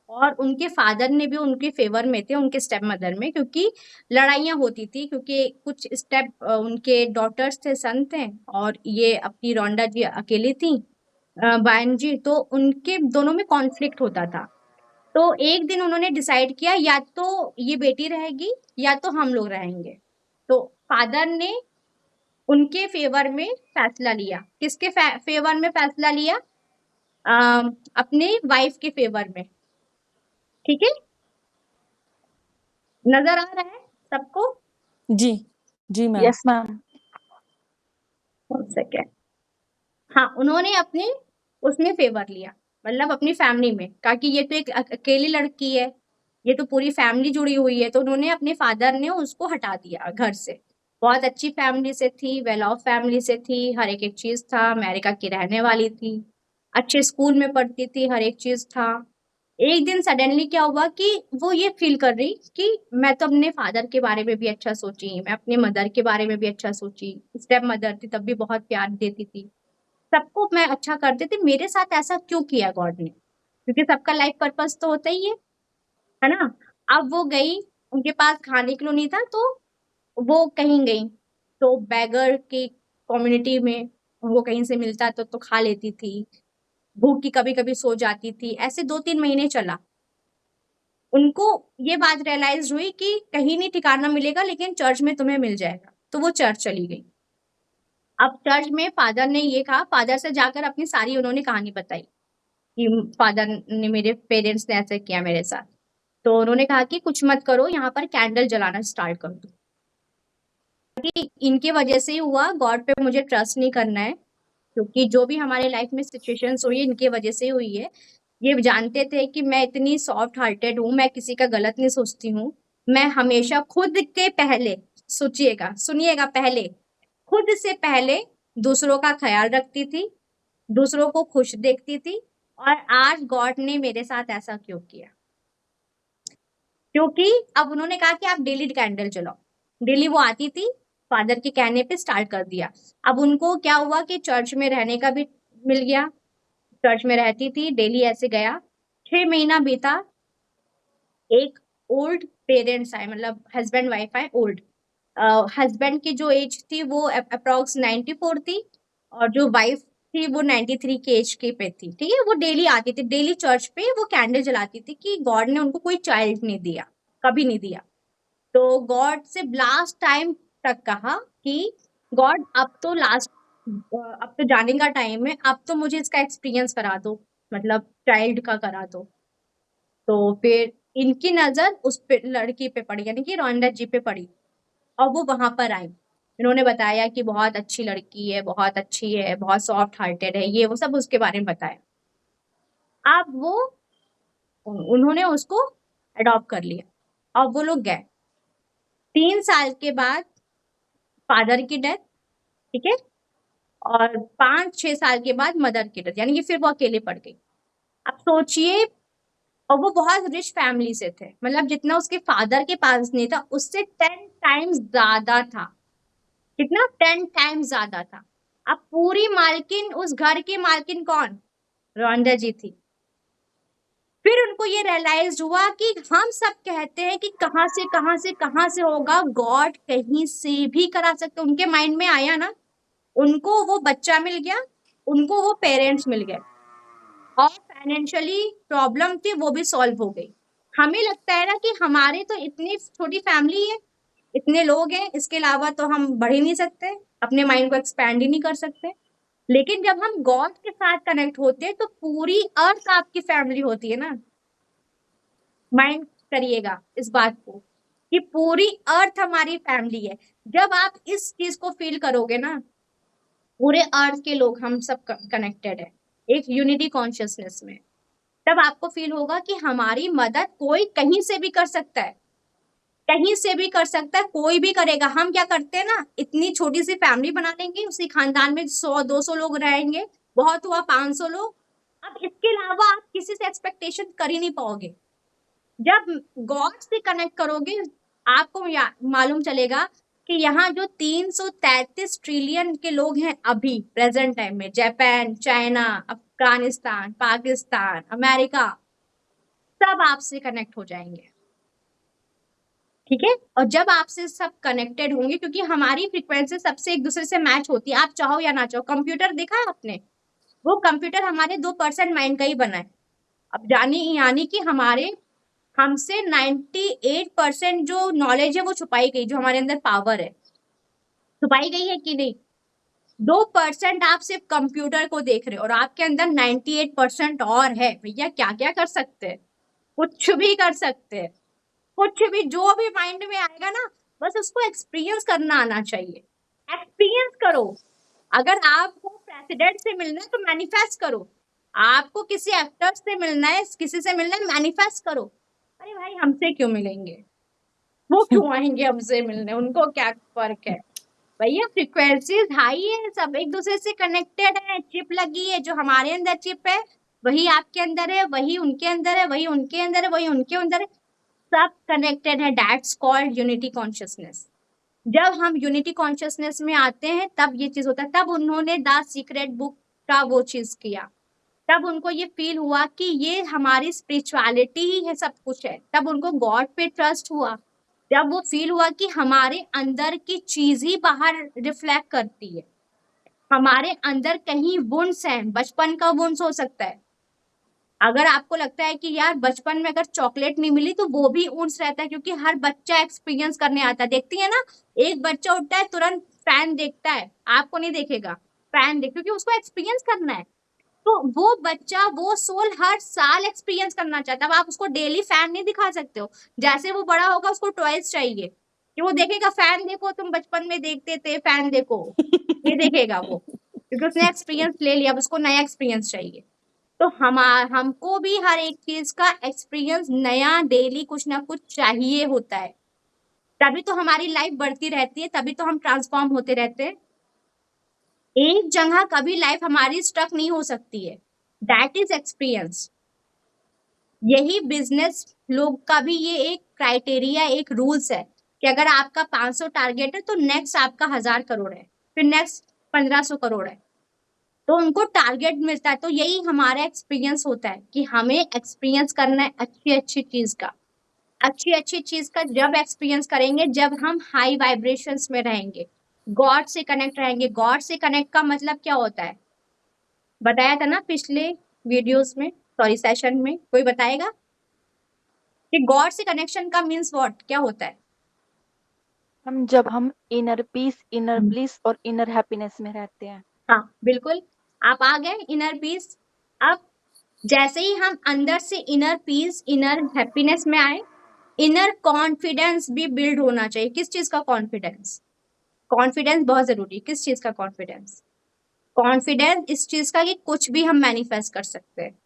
और उनके फादर ने भी उनके फेवर में थे, उनके स्टेप मदर में, क्योंकि लड़ाइयाँ होती थी, क्योंकि कुछ स्टेप उनके डॉटर्स थे, सन थे, और ये अपनी रोंडा जी अकेली थी, बायन जी, तो उनके दोनों में कॉन्फ्लिक्ट होता था। तो एक दिन उन्होंने डिसाइड किया, या तो ये बेटी रहेगी या तो हम लोग रहेंगे। तो फादर ने उनके फेवर में फैसला लिया। किसके फेवर में फैसला लिया? अपने वाइफ के फेवर में। ठीक है, नजर आ रहा है सबको? जी जी मैम। Yes ma'am. सेकेंड, हाँ, उन्होंने अपने उसमें फेवर लिया, मतलब अपनी फैमिली में, कहा कि ये तो एक अकेली लड़की है, ये तो पूरी फैमिली जुड़ी हुई है। तो उन्होंने, अपने फादर ने उसको हटा दिया घर से। बहुत अच्छी फैमिली से थी, वेल ऑफ फैमिली से थी, हर एक चीज था, अमेरिका की रहने वाली थी, अच्छे स्कूल में पढ़ती थी, हर एक चीज था। एक दिन सडनली क्या हुआ कि वो ये फील कर रही कि मैं तो अपने फादर के बारे में भी अच्छा सोची, मैं अपने मदर के बारे में भी अच्छा सोची, स्टेप मदर थी तब भी बहुत प्यार देती थी, सबको मैं अच्छा करती थी, मेरे साथ ऐसा क्यों किया गॉड ने? क्योंकि सबका लाइफ पर्पस तो होता ही है ना? अब वो गई, उनके पास खाने के लिए नहीं था, तो वो कहीं गई, तो बैगर की कम्युनिटी में उनको कहीं से मिलता तो खा लेती थी, भूख की कभी-कभी सो जाती थी, ऐसे 2-3 महीने चला। उनको ये बात रियलाइज़ हुई कि कहीं नहीं ठिकाना मिलेगा, लेकिन चर्च में तुम्हें मिल जाएगा, तो वो चर्च चली गई। अब चर्च में फादर ने ये कहा, फादर से जाकर अपनी सारी उन्होंने कहानी बताई कि फादर ने, मेरे पेरेंट्स ने ऐसे किया मेरे साथ। तो उन्होंने कहा कि कुछ मत करो, यहाँ पर कैंडल जलाना स्टार्ट कर दो। कि इनकी वजह से ही हुआ, गॉड पे मुझे ट्रस्ट नहीं करना है, क्योंकि जो भी हमारे लाइफ में सिचुएशंस हुई है, इनकी वजह से हुई है। ये जानते थे कि मैं इतनी सॉफ्ट हार्टेड हूँ, मैं किसी का गलत नहीं सोचती हूँ। मैं हमेशा खुद के पहले, सोचिएगा, सुनिएगा, पहले खुद से पहले दूसरों का ख्याल रखती थी, दूसरों को खुश देखती थी। और आज गॉड ने मेरे साथ ऐसा क्यों किया? क्योंकि अब उन्होंने कहा कि आप डेली कैंडल जलाओ। डेली वो आती थी, फादर के कहने पे स्टार्ट कर दिया। अब उनको क्या हुआ कि चर्च में रहने का भी मिल गया, चर्च में रहती थी, डेली ऐसे गया। 6 महीना बीता, एक ओल्ड पेरेंट्स आए, मतलब हस्बैंड वाइफ आए, ओल्ड। हस्बैंड की जो एज थी वो अप्रॉक्स 94 थी, और जो वाइफ थी वो 93 की एज के पे थी। ठीक है, वो डेली आती थी, डेली चर्च पे वो कैंडल जलाती थी कि गॉड ने उनको कोई चाइल्ड नहीं दिया, कभी नहीं दिया। तो गॉड से लास्ट टाइम तक कहा कि गॉड अब तो लास्ट, अब तो जाने का टाइम है, अब तो मुझे इसका एक्सपीरियंस करा दो, मतलब चाइल्ड का करा दो। तो फिर इनकी नजर उस पे, लड़की पे पड़ी, यानी कि रोंडा जी पे पड़ी, और वो वहां पर आई। इन्होंने बताया कि बहुत अच्छी लड़की है, बहुत अच्छी है, बहुत सॉफ्ट हार्टेड है, ये वो सब उसके बारे में बताया। अब वो, उन्होंने उसको अडॉप्ट कर लिया, और वो लोग गए। 3 साल के बाद फादर की डेथ, ठीक है, और 5-6 साल के बाद मदर की डेथ, यानी कि फिर वो अकेले पड़ गई। अब सोचिए, और वो बहुत रिच फैमिली से थे, मतलब जितना उसके फादर के पास नहीं था, उससे 10 टाइम्स ज्यादा था। कितना? 10 टाइम्स ज्यादा था। अब पूरी मालकिन, उस घर की मालकिन कौन? रोंडा जी थी। फिर उनको ये रियलाइज हुआ कि हम सब कहते हैं कि कहाँ से कहाँ से कहाँ से होगा, गॉड कहीं से भी करा सकते। उनके माइंड में आया ना, उनको वो बच्चा मिल गया, उनको वो पेरेंट्स मिल गए, और फाइनेंशियली प्रॉब्लम थी वो भी सॉल्व हो गई। हमें लगता है ना कि हमारे तो इतनी छोटी फैमिली है, इतने लोग हैं, इसके अलावा तो हम बढ़ ही नहीं सकते, अपने माइंड को एक्सपैंड ही नहीं कर सकते। लेकिन जब हम गॉड के साथ कनेक्ट होते हैं तो पूरी अर्थ आपकी फैमिली होती है ना। माइंड करिएगा इस बात को कि पूरी अर्थ हमारी फैमिली है। जब आप इस चीज को फील करोगे ना, पूरे अर्थ के लोग हम सब कनेक्टेड है एक यूनिटी कॉन्शियसनेस में, तब आपको फील होगा कि हमारी मदद कोई कहीं से भी कर सकता है, कहीं से भी कर सकता है, कोई भी करेगा। हम क्या करते हैं ना, इतनी छोटी सी फैमिली बना लेंगे, उसी खानदान में 100-200 लोग रहेंगे, बहुत हुआ 500 लोग। अब इसके अलावा आप किसी से एक्सपेक्टेशन कर ही नहीं पाओगे। जब गॉड से कनेक्ट करोगे, आपको मालूम चलेगा कि यहाँ जो 333 ट्रिलियन के लोग हैं अभी प्रेजेंट टाइम में, Japan, China, Afghanistan, Pakistan, America, सब आपसे कनेक्ट हो जाएंगे। ठीक है, और जब आपसे सब कनेक्टेड होंगे, क्योंकि हमारी फ्रीक्वेंसी सबसे एक दूसरे से मैच होती है, आप चाहो या ना चाहो। कंप्यूटर देखा है आपने? वो कंप्यूटर हमारे 2% माइंड का ही बना है। अब यानी कि हमारे, हमसे 98% जो नॉलेज है वो छुपाई गई, जो हमारे अंदर पावर है छुपाई गई है कि नहीं? 2% आप सिर्फ कंप्यूटर को देख रहे हो, और आपके अंदर 98% और है। भैया क्या क्या कर सकते हैं? कुछ भी कर सकते हैं, कुछ भी, जो भी माइंड में आएगा ना, बस उसको एक्सपीरियंस करना आना चाहिए। एक्सपीरियंस करो। अगर आपको प्रेसिडेंट से मिलना है तो मैनिफेस्ट करो, आपको किसी एक्टर से मिलना है, किसी से मिलना है, मैनिफेस्ट करो। अरे भाई हमसे क्यों मिलेंगे, वो क्यों आएंगे हमसे मिलने, उनको क्या फर्क है? भैया फ्रीक्वेंसीज हाई है, सब एक दूसरे से कनेक्टेड है, चिप लगी है, जो हमारे अंदर चिप है वही आपके अंदर है, वही उनके अंदर है, वही उनके अंदर है, वही उनके अंदर है, सब कनेक्टेड है। That's called unity consciousness. जब हम यूनिटी कॉन्शियसनेस में आते हैं तब ये चीज होता है। तब उन्होंने द सीक्रेट बुक का वो चीज किया, तब उनको ये फील हुआ कि ये हमारी स्पिरिचुअलिटी ही है, सब कुछ है। तब उनको गॉड पे ट्रस्ट हुआ, जब वो फील हुआ कि हमारे अंदर की चीज ही बाहर रिफ्लेक्ट करती है, हमारे अंदर कहीं वुंड्स हैं, बचपन का वुंड्स हो सकता है। अगर आपको लगता है कि यार बचपन में अगर चॉकलेट नहीं मिली तो वो भी ऊंस रहता है, क्योंकि हर बच्चा एक्सपीरियंस करने आता है। देखती है ना, एक बच्चा उठता है तुरंत फैन देखता है, आपको नहीं देखेगा, फैन देख, क्योंकि उसको एक्सपीरियंस करना है। तो वो बच्चा, वो सोल हर साल एक्सपीरियंस करना चाहता है। अब आप उसको डेली फैन नहीं दिखा सकते हो। जैसे वो बड़ा होगा उसको टॉयज चाहिए, कि वो देखेगा फैन देखो, तुम बचपन में देखते थे फैन देखो, ये देखेगा वो, क्योंकि उसने एक्सपीरियंस ले लिया, अब उसको नया एक्सपीरियंस चाहिए। तो हमको भी हर एक चीज का एक्सपीरियंस नया डेली कुछ ना कुछ चाहिए होता है, तभी तो हमारी लाइफ बढ़ती रहती है, तभी तो हम ट्रांसफॉर्म होते रहते हैं। एक जगह कभी लाइफ हमारी स्टक नहीं हो सकती है, दैट इज एक्सपीरियंस। यही बिजनेस लोग का भी ये एक क्राइटेरिया, एक रूल्स है कि अगर आपका 500 टारगेट है तो नेक्स्ट आपका 1000 करोड़ है, फिर नेक्स्ट 1500 करोड़ है, तो उनको टारगेट मिलता है। तो यही हमारा एक्सपीरियंस होता है कि हमें एक्सपीरियंस करना है अच्छी अच्छी चीज का, अच्छी अच्छी चीज का जब एक्सपीरियंस करेंगे जब हम हाई वाइब्रेशंस में रहेंगे, गॉड से कनेक्ट रहेंगे। गॉड से कनेक्ट का मतलब क्या होता है, बताया था ना पिछले वीडियोस में, सॉरी सेशन में, कोई बताएगा कि गॉड से कनेक्शन का मीन्स व्हाट, क्या होता है? जब हम इनर पीस, इनर ब्लिस और इनर हैप्पीनेस में रहते हैं। हाँ बिल्कुल, आप आ गए इनर पीस। अब जैसे ही हम अंदर से इनर पीस, इनर हैप्पीनेस में आए, इनर कॉन्फिडेंस भी बिल्ड होना चाहिए। किस चीज का कॉन्फिडेंस? कॉन्फिडेंस बहुत जरूरी है। किस चीज का कॉन्फिडेंस? कॉन्फिडेंस इस चीज का कि कुछ भी हम मैनिफेस्ट कर सकते हैं,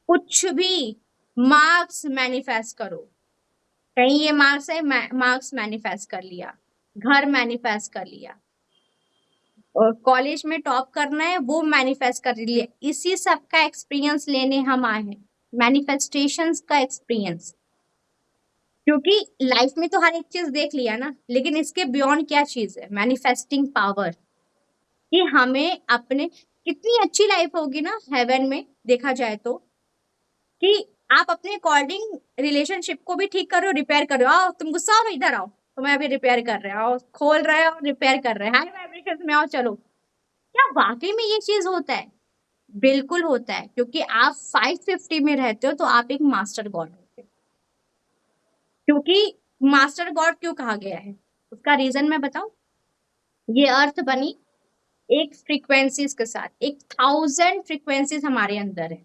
कुछ भी। मार्क्स मैनिफेस्ट करो, कहीं ये मार्क्स है, मार्क्स मैनिफेस्ट कर लिया, घर मैनिफेस्ट कर लिया, और कॉलेज में टॉप करना है वो मैनिफेस्ट कर लिया। इसी सब का एक्सपीरियंस लेने हम आए हैं, मैनिफेस्टेशंस का एक्सपीरियंस। क्योंकि लाइफ में तो हर एक चीज देख लिया ना, लेकिन इसके बियॉन्ड क्या चीज है? Manifesting power. कि हमें अपने, कितनी अच्छी लाइफ होगी ना हेवन में देखा जाए तो, कि आप अपने अकॉर्डिंग रिलेशनशिप को भी ठीक करो, रिपेयर करो। आओ तुम गुस्सा हो, इधर आओ, तो मैं अभी रिपेयर कर रहे आओ, खोल रहे हो, रिपेयर कर रहे हैं, हाई वाइब्रेशन में आओ, चलो। क्या वाकई में ये चीज होता है? बिल्कुल होता है, क्योंकि आप 550 में रहते हो तो आप एक मास्टर गॉड होते हो। क्योंकि मास्टर गॉड क्यों कहा गया है, उसका रीजन मैं बताऊं। ये अर्थ बनी एक फ्रीक्वेंसीज के साथ, 1000 फ्रीक्वेंसीज हमारे अंदर है।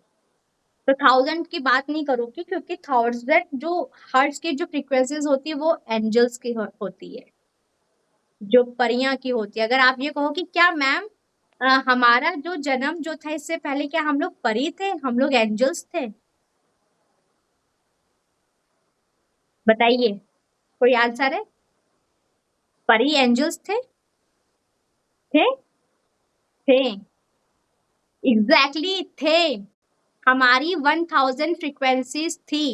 तो 1000 की बात नहीं करूंगी, क्योंकि 1000 जो हर्ट्ज की जो फ्रीक्वेंसीज होती है वो एंजल्स की होती है, जो परियां की होती है। अगर आप ये कहो कि क्या मैम हमारा जो जन्म जो था इससे पहले क्या हम लोग परी थे, हम लोग एंजल्स थे? बताइए, कोई आंसर है? परी एंजल्स थे? थे? थे, एग्जैक्टली थे। हमारी 1000 फ्रीक्वेंसीज थी।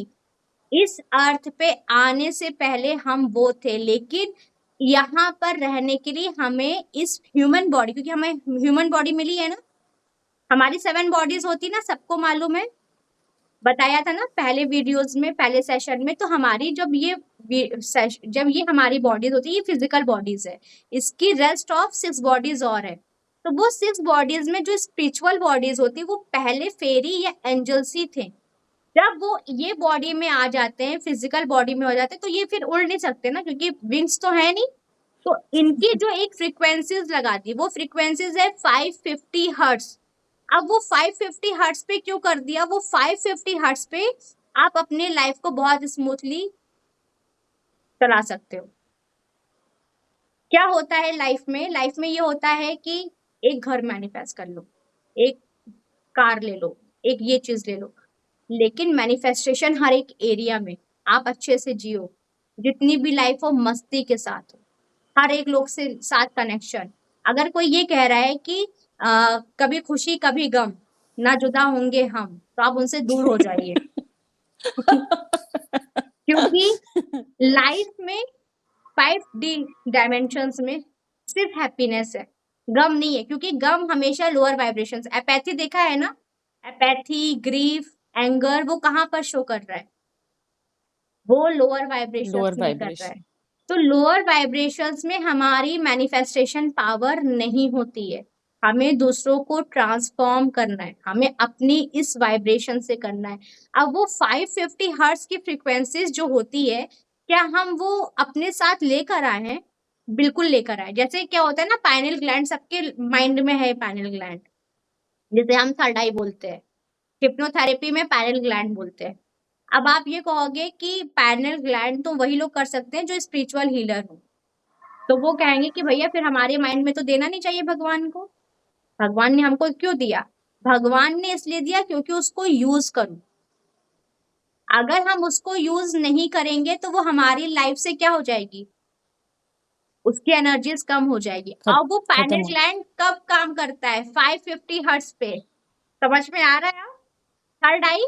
इस अर्थ पे आने से पहले हम वो थे, लेकिन यहाँ पर रहने के लिए हमें इस ह्यूमन बॉडी, क्योंकि हमें ह्यूमन बॉडी मिली है ना, हमारी 7 बॉडीज होती ना, सबको मालूम है, बताया था ना पहले वीडियोस में, पहले सेशन में। तो हमारी जब ये हमारी बॉडीज होती है, ये फिजिकल बॉडीज है, इसकी रेस्ट ऑफ 6 बॉडीज और है। तो वो 6 बॉडीज में जो स्पिरिचुअल बॉडीज होती है वो पहले फेरी या एंजल्स ही थे। जब वो ये बॉडी में आ जाते हैं, फिजिकल बॉडी में हो जाते हैं, तो ये फिर उड़ नहीं सकते ना, क्योंकि विंग्स तो है नहीं। तो इनकी जो एक फ्रीक्वेंसीज लगा दी, वो फ्रीक्वेंसीज है 550 हर्ट्ज। अब वो 550 हर्ट्ज पे क्यों कर दिया? वो 550 हर्ट्ज पे आप अपने लाइफ को बहुत स्मूथली चला सकते हो। क्या होता है लाइफ में? लाइफ में ये होता है कि एक घर मैनिफेस्ट कर लो, एक कार ले लो, एक ये चीज ले लो, लेकिन मैनिफेस्टेशन हर एक एरिया में आप अच्छे से जियो, जितनी भी लाइफ हो मस्ती के साथ हो, हर एक लोग से साथ कनेक्शन। अगर कोई ये कह रहा है कि कभी खुशी कभी गम, ना जुदा होंगे हम, तो आप उनसे दूर हो जाइए। क्योंकि लाइफ में 5D डायमेंशंस में सिर्फ हैप्पीनेस है, गम नहीं है, क्योंकि गम हमेशा लोअर वाइब्रेशन। एपैथी देखा है ना, एपैथी, ग्रीफ, एंगर, वो कहाँ पर शो कर रहा है, वो लोअर वाइब्रेशंस लोअर में कर रहा है। वाइब्रेशन। तो लोअर वाइब्रेशंस में हमारी मैनिफेस्टेशन पावर नहीं होती है। हमें दूसरों को ट्रांसफॉर्म करना है, हमें अपनी इस वाइब्रेशन से करना है। अब वो 550 हर्ट्ज की फ्रीक्वेंसीज जो होती है, क्या हम वो अपने साथ लेकर आए हैं? बिल्कुल लेकर आए। जैसे क्या होता है ना, पाइनल ग्लैंड सबके माइंड में है, पाइनल ग्लैंड जिसे हम थर्ड आई बोलते हैं, हिप्नोथेरेपी में पाइनल ग्लैंड बोलते हैं। अब आप ये कहोगे कि पैरेनल ग्लैंड तो वही लोग कर सकते हैं जो स्पिरिचुअल हीलर हो, तो वो कहेंगे कि भैया फिर हमारे माइंड में तो देना नहीं चाहिए भगवान को। भगवान ने हमको क्यों दिया? भगवान ने इसलिए दिया क्योंकि उसको यूज करूं। अगर हम उसको यूज नहीं करेंगे तो वो हमारी लाइफ से क्या हो जाएगी, उसकी एनर्जीज कम हो जाएगी। अब वो खत्म पैरेनल हो। ग्लैंड कब काम करता है? 550 हर्ट्ज पे। समझ में आ रहा है? थर्ड आई,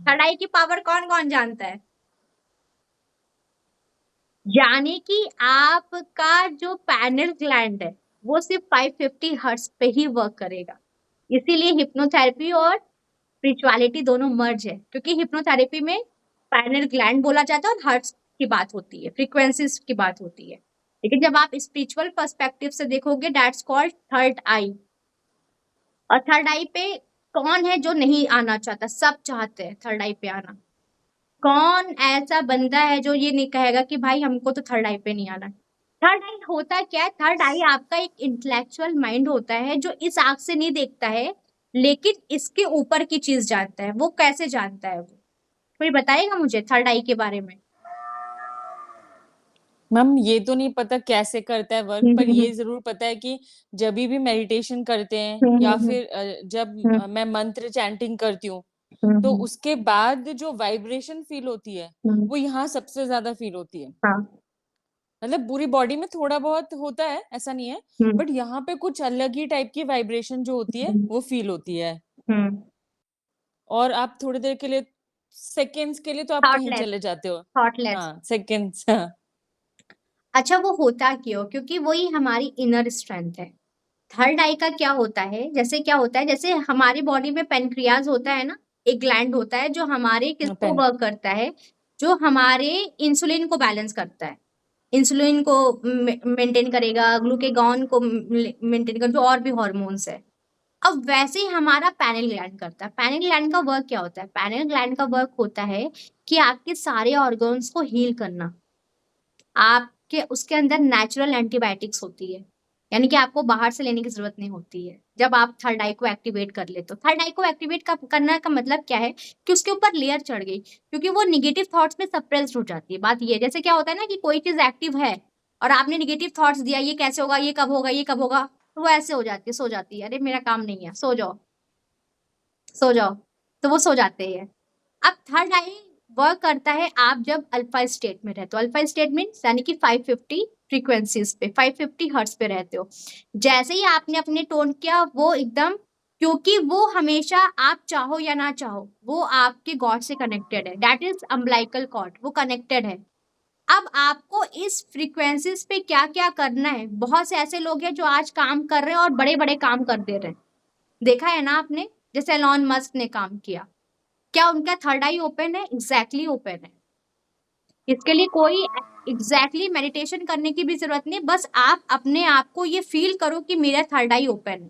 थर्ड आई की पावर कौन कौन जानता है? यानी कि आपका जो पैनल ग्लैंड है वो सिर्फ 550 हर्ट्ज पे ही वर्क करेगा। इसीलिए हिप्नोथेरेपी और स्पिरिचुअलिटी दोनों मर्ज है, क्योंकि हिप्नोथेरेपी में पैनल ग्लैंड बोला जाता है और हर्ट्ज की बात होती है, फ्रीक्वेंसीज की बात होती है। लेकिन जब आप स्पिरिचुअल पर्सपेक्टिव से देखोगे, दैट्स कॉल्ड थर्ड आई। और थर्ड आई पे कौन है जो नहीं आना चाहता? सब चाहते हैं थर्ड आई पे आना। कौन ऐसा बंदा है जो ये नहीं कहेगा कि भाई हमको तो थर्ड आई पे नहीं आना? थर्ड आई होता क्या है? थर्ड आई आपका एक इंटेलेक्चुअल माइंड होता है जो इस आंख से नहीं देखता है, लेकिन इसके ऊपर की चीज जानता है। वो कैसे जानता है? वो कोई बताएगा मुझे थर्ड आई के बारे में? मैम ये तो नहीं पता कैसे करता है वर्क, पर ये जरूर पता है कि जब भी मेडिटेशन करते हैं या फिर जब मैं मंत्र चैंटिंग करती हूँ, तो उसके बाद जो वाइब्रेशन फील होती है वो यहाँ सबसे ज्यादा फील होती है। हाँ। मतलब पूरी बॉडी में थोड़ा बहुत होता है, ऐसा नहीं है, बट यहाँ पे कुछ अलग ही टाइप की वाइब्रेशन जो होती है वो फील होती है। और आप थोड़ी देर के लिए, सेकेंड्स के लिए तो आप कहीं थॉटलेस, चले जाते हो। थॉटलेस। हाँ, सेकेंड्स। अच्छा, वो होता क्यों? क्योंकि वही हमारी इनर स्ट्रेंथ है। थर्ड आई का क्या होता है, जैसे क्या होता है, जैसे हमारी बॉडी में पेनक्रियाज होता है ना, एक ग्लैंड होता है जो हमारे किसको पेन वर्क करता है, जो हमारे इंसुलिन को बैलेंस करता है, इंसुलिन को मेंटेन करेगा, ग्लूकेगॉन को मेंटेन कर, जो और भी हॉर्मोन्स है। अब वैसे ही हमारा पैनिल ग्लैंड करता है। पैनिल ग्लैंड का वर्क क्या होता है? पैनिल ग्लैंड का वर्क होता है कि आपके सारे ऑर्गन्स को हील करना। आपके उसके अंदर नेचुरल एंटीबायोटिक्स होती है, यानी कि आपको बाहर से लेने की जरूरत नहीं होती है जब आप थर्ड आई को एक्टिवेट कर ले। तो थर्ड आई को एक्टिवेट करने का मतलब क्या है कि उसके ऊपर लेयर चढ़ गई, क्योंकि वो निगेटिव थॉट्स में सप्रेस्ड हो जाती है। बात ये, जैसे क्या होता है ना कि कोई चीज एक्टिव है और आपने निगेटिव थॉट्स दिया, ये कैसे होगा, ये कब होगा, ये कब होगा, तो वो ऐसे हो जाती है, सो जाती है, अरे मेरा काम नहीं है, सो जाओ सो जाओ, तो वो सो जाते हैं। अब थर्ड आई वर्क करता है आप जब अल्फा स्टेट में रहते हो। अल्फा स्टेट मीन्स यानी कि 550 फ्रीक्वेंसीज पे, 550 हर्ट्ज पे रहते हो। जैसे ही आपने अपने टोन किया, वो एकदम, क्योंकि वो हमेशा आप चाहो या ना चाहो वो आपके गॉड से कनेक्टेड है, दैट इज अम्बिलिकल कॉर्ड, वो कनेक्टेड है। अब आपको इस फ्रीक्वेंसीज पे क्या क्या करना है? बहुत से ऐसे लोग हैं जो आज काम कर रहे हैं और बड़े बड़े काम कर दे रहे हैं, देखा है ना आपने, जैसे एलॉन मस्क ने काम किया। क्या उनका थर्ड आई ओपन है? एग्जैक्टली ओपन है। इसके लिए कोई एग्जैक्टली मेडिटेशन करने की भी जरूरत नहीं, बस आप अपने आप को ये फील करो कि मेरा थर्ड आई ओपन है।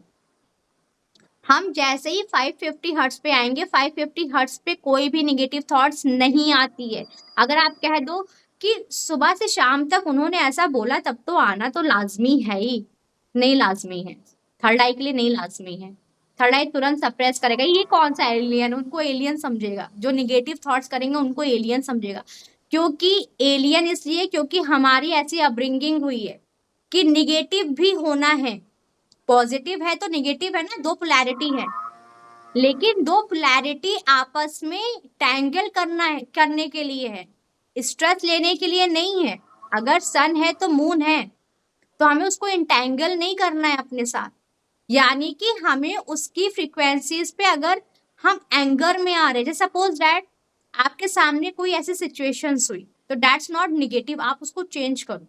हम जैसे ही 550 हर्ट्ज पे आएंगे, 550 हर्ट्ज पे कोई भी निगेटिव थॉट्स नहीं आती है। अगर आप कह दो कि सुबह से शाम तक उन्होंने ऐसा बोला, तब तो आना तो लाजमी है ही, नहीं लाजमी है। थर्ड आई के लिए नहीं लाजमी है। थर्ड आई तुरंत सप्रेस करेगा। ये कौन सा एलियन? उनको एलियन समझेगा, जो निगेटिव थॉट्स करेंगे उनको एलियन समझेगा। क्योंकि एलियन इसलिए क्योंकि हमारी ऐसी अपब्रिंगिंग हुई है कि निगेटिव भी होना है, पॉजिटिव है तो निगेटिव है ना, दो पोलैरिटी है। लेकिन दो पोलैरिटी आपस में टैंगल करने के लिए है, स्ट्रेस लेने के लिए नहीं है। अगर सन है तो मून है, तो हमें उसको इंटैंगल नहीं करना है अपने साथ। यानी कि हमें उसकी फ्रीक्वेंसीज पे, अगर हम एंगर में आ रहे हैं, जैसे सपोज दैट आपके सामने कोई ऐसी सिचुएशंस हुई, तो दैट्स नॉट निगेटिव, आप उसको चेंज करो।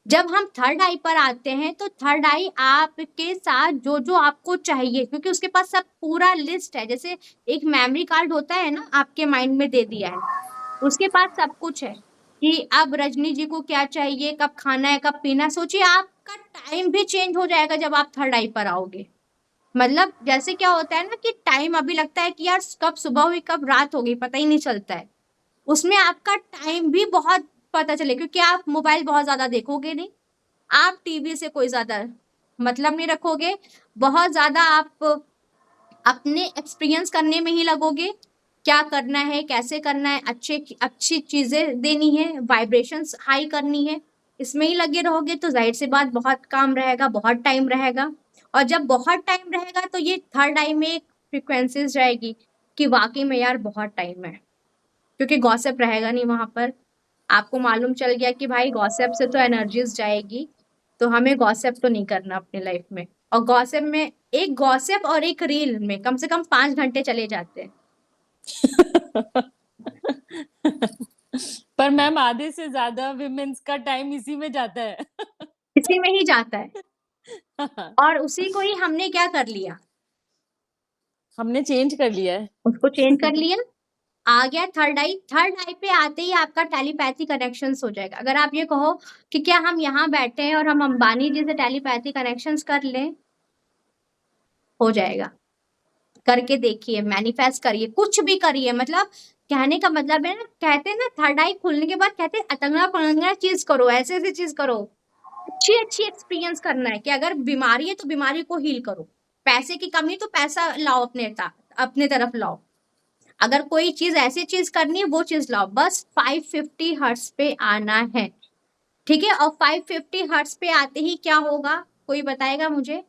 जब हम थर्ड आई पर आते हैं तो थर्ड आई आपके साथ जो जो आपको चाहिए, क्योंकि उसके पास सब पूरा लिस्ट है, जैसे एक मेमोरी कार्ड होता है ना, आपके माइंड में दे दिया है, उसके पास सब कुछ है कि अब रजनी जी को क्या चाहिए, कब खाना है, कब पीना है। सोचिए आपका टाइम भी चेंज हो जाएगा जब आप थर्ड आई पर आओगे। मतलब जैसे क्या होता है ना कि टाइम अभी लगता है कि यार कब सुबह हुई कब रात हो गई पता ही नहीं चलता है, उसमें आपका टाइम भी बहुत पता चले, क्योंकि आप मोबाइल बहुत ज्यादा देखोगे नहीं, आप टीवी से कोई ज्यादा मतलब नहीं रखोगे, बहुत ज्यादा आप अपने एक्सपीरियंस करने में ही लगोगे, क्या करना है, कैसे करना है, अच्छी चीजें देनी है, वाइब्रेशंस हाई करनी है, इसमें ही लगे रहोगे तो जाहिर सी बात बहुत काम रहेगा, बहुत टाइम रहेगा। और जब बहुत टाइम रहेगा तो ये थर्ड आई में एक फ्रिक्वेंसीज जाएगी कि वाकई में यार बहुत टाइम है, क्योंकि गॉसिप रहेगा नहीं वहां पर। आपको मालूम चल गया कि भाई गॉसिप से तो एनर्जीज जाएगी, तो हमें गॉसिप तो नहीं करना अपने लाइफ में। और गॉसिप में एक गॉसिप और एक रील में कम से कम 5 घंटे चले जाते हैं। पर मैम आधे से ज्यादा विमेन्स का टाइम इसी में जाता है। इसी में ही जाता है और उसी को ही हमने क्या कर लिया, हमने चेंज कर लिया है। उसको चेंज कर लिया, आ गया थर्ड आई। थर्ड आई पे आते ही आपका टेलीपैथी कनेक्शंस हो जाएगा। अगर आप ये कहो कि क्या हम यहाँ बैठे हैं और हम अंबानी जी से टेलीपैथी कनेक्शंस कर लें, हो जाएगा। करके देखिए, मैनिफेस्ट करिए, कुछ भी करिए। मतलब कहने का मतलब है ना, कहते हैं ना थर्ड आई खुलने के बाद कहते हैं अतंगड़ा पंगड़ा चीज करो, ऐसे ऐसी चीज करो, अच्छी एक्सपीरियंस करना है कि अगर बीमारी है तो बीमारी को हील करो, पैसे की कमी तो पैसा लाओ अपने तरफ लाओ, अगर कोई चीज ऐसी चीज करनी है वो चीज लाओ, बस 550 हर्ट्ज पे आना है, ठीक है। और 550 हर्ट्ज पे आते ही क्या होगा, कोई बताएगा मुझे?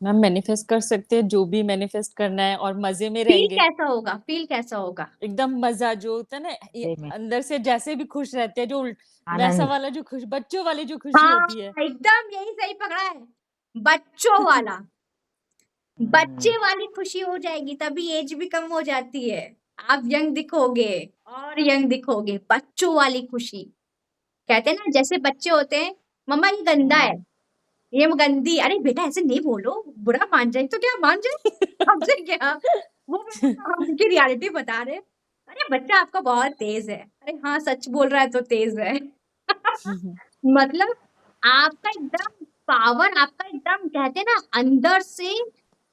मैम मैनिफेस्ट कर सकते हैं जो भी मैनिफेस्ट करना है और मजे में फील रहेंगे। कैसा होगा, फील कैसा होगा? एकदम मजा जो होता है ना, ये अंदर से जैसे भी खुश रहते हैं, जो वैसा वाला जो खुश, बच्चों वाली जो खुशी हाँ, होती है। एकदम यही सही पकड़ा है, बच्चों वाला। बच्चे वाली खुशी हो जाएगी, तभी एज भी कम हो जाती है, आप यंग दिखोगे और यंग दिखोगे। बच्चों वाली खुशी, कहते हैं ना जैसे बच्चे होते हैं, मम्मा ये गंदा है, ये गंदी, अरे बेटा ऐसे नहीं बोलो, बुरा मान जाए तो क्या मान जाए, हमसे क्या, वो हम उनकी रियलिटी बता रहे हैं। अरे बच्चा आपका बहुत तेज है, अरे हाँ सच बोल रहा है तो तेज है। मतलब आपका एकदम पावर, आपका एकदम कहते हैं ना अंदर से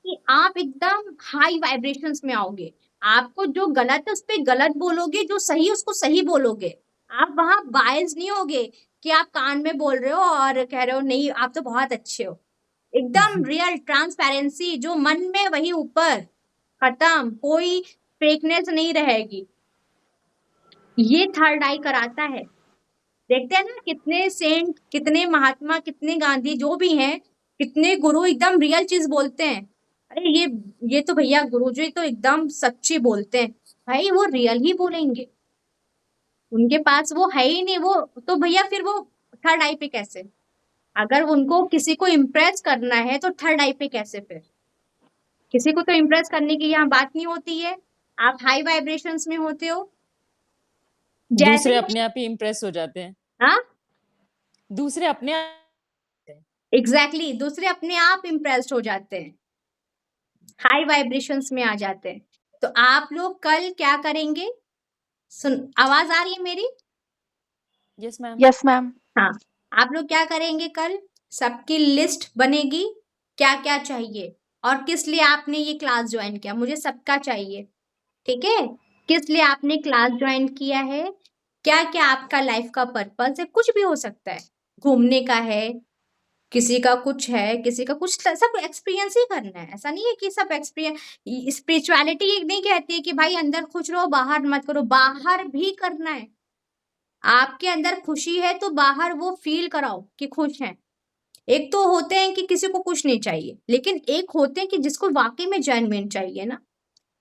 कि आप एकदम हाई वाइब्रेशंस में आओगे। आपको जो गलत है उस पे गलत बोलोगे, जो सही है उसको सही बोलोगे। आप वहां बायस नहीं होगे कि आप कान में बोल रहे हो और कह रहे हो नहीं आप तो बहुत अच्छे हो। एकदम रियल ट्रांसपेरेंसी, जो मन में वही ऊपर, खत्म, कोई फेकनेस नहीं रहेगी। ये थर्ड आई कराता है। देखते हैं ना कितने सेंट, कितने महात्मा, कितने गांधी जो भी हैं, कितने गुरु एकदम रियल चीज बोलते हैं। अरे ये तो भैया गुरुजी तो एकदम सच्ची बोलते हैं, भाई वो रियल ही बोलेंगे, उनके पास वो है ही नहीं, वो तो भैया फिर वो थर्ड आई पे कैसे? अगर उनको किसी को इम्प्रेस करना है तो थर्ड आई पे कैसे? फिर किसी को तो इम्प्रेस करने की यहाँ बात नहीं होती है, आप हाई वाइब्रेशंस में होते हो। जैसे दूसरे ही अपने आप ही इम्प्रेस हो जाते हैं। हाँ दूसरे अपने एग्जैक्टली, दूसरे अपने आप इम्प्रेस्ड हो जाते हैं, हाई वाइब्रेशंस में आ जाते हैं। तो आप लोग कल क्या करेंगे? सुन, आवाज आ रही है मेरी? Yes ma'am. Yes ma'am. हाँ, आप लोग क्या करेंगे कल? सबकी लिस्ट बनेगी, क्या क्या चाहिए और किस लिए आपने ये क्लास ज्वाइन किया, मुझे सबका चाहिए, ठीक है। किस लिए आपने क्लास ज्वाइन किया है, क्या क्या आपका लाइफ का पर्पस है, कुछ भी हो सकता है, घूमने का है, किसी का कुछ है, किसी का कुछ, सब एक्सपीरियंस ही करना है। ऐसा नहीं है कि सब एक्सपीरियंस, स्पिरिचुअलिटी नहीं कहती है कि भाई अंदर खुश रहो बाहर मत करो, बाहर भी करना है। आपके अंदर खुशी है तो बाहर वो फील कराओ कि खुश हैं। एक तो होते हैं कि किसी को कुछ नहीं चाहिए, लेकिन एक होते हैं कि जिसको वाकई में जेन्युइन चाहिए ना,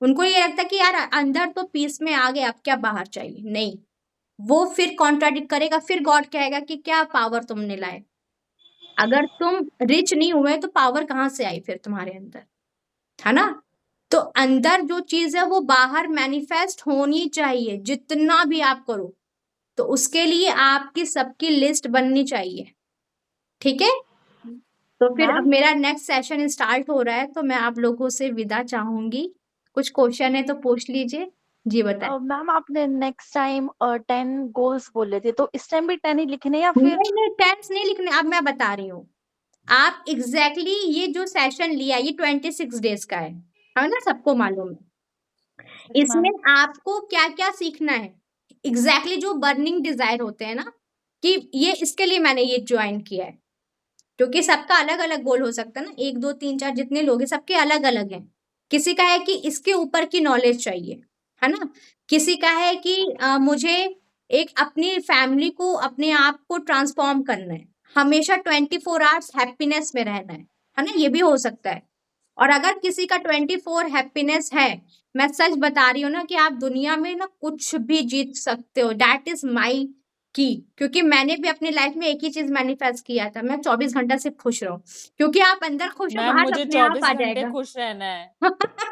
उनको ये लगता है कि यार अंदर तो पीस में आ गए, अब क्या बाहर चाहिए, नहीं, वो फिर कॉन्ट्राडिक्ट करेगा, फिर गॉड कहेगा कि क्या पावर तुमने लाए, अगर तुम रिच नहीं हुए तो पावर कहाँ से आई फिर तुम्हारे अंदर, है ना। तो अंदर जो चीज है वो बाहर मैनिफेस्ट होनी चाहिए, जितना भी आप करो, तो उसके लिए आपकी सबकी लिस्ट बननी चाहिए, ठीक है? तो फिर अब मैम मेरा नेक्स्ट सेशन स्टार्ट हो रहा है, तो मैं आप लोगों से विदा चाहूंगी। कुछ क्वेश्चन है तो पूछ लीजिए। जी बताएं। मैम आपने नेक्स्ट टाइम 10 गोल्स बोले थे, तो इस टाइम भी 10 ही लिखने या फिर नहीं नहीं, टेंस नहीं लिखने, अब मैं बता रही हूँ। आप एग्जैक्टली ये जो सेशन लिया ये 26 डेज का है ना, सबको मालूम है। Yes, इसमें मैम। आपको क्या क्या सीखना है, एग्जैक्टली जो बर्निंग डिजायर होते हैं ना, कि ये इसके लिए मैंने ये ज्वाइन किया है, क्योंकि सबका अलग अलग गोल हो सकता है ना, 1 2 3 4 जितने लोग हैं सबके अलग अलग हैं। किसी का है कि इसके ऊपर की नॉलेज चाहिए, है ना? किसी का है कि मुझे एक अपनी फैमिली को, अपने आप को ट्रांसफॉर्म करना है, हमेशा 24 आवर्स हैप्पीनेस में रहना है ना, ये भी हो सकता है। और अगर किसी का 24 हैप्पीनेस है, मैं सच बता रही हूँ ना कि आप दुनिया में ना कुछ भी जीत सकते हो। दैट इज माई की, क्योंकि मैंने भी अपनी लाइफ में एक ही चीज मैनिफेस्ट किया था, मैं 24 घंटा सिर्फ खुश रहूं, क्योंकि आप अंदर खुश हो मैम बाहर मुझे अपने आप 24 आ घंटे जाएगा। खुश रहना है।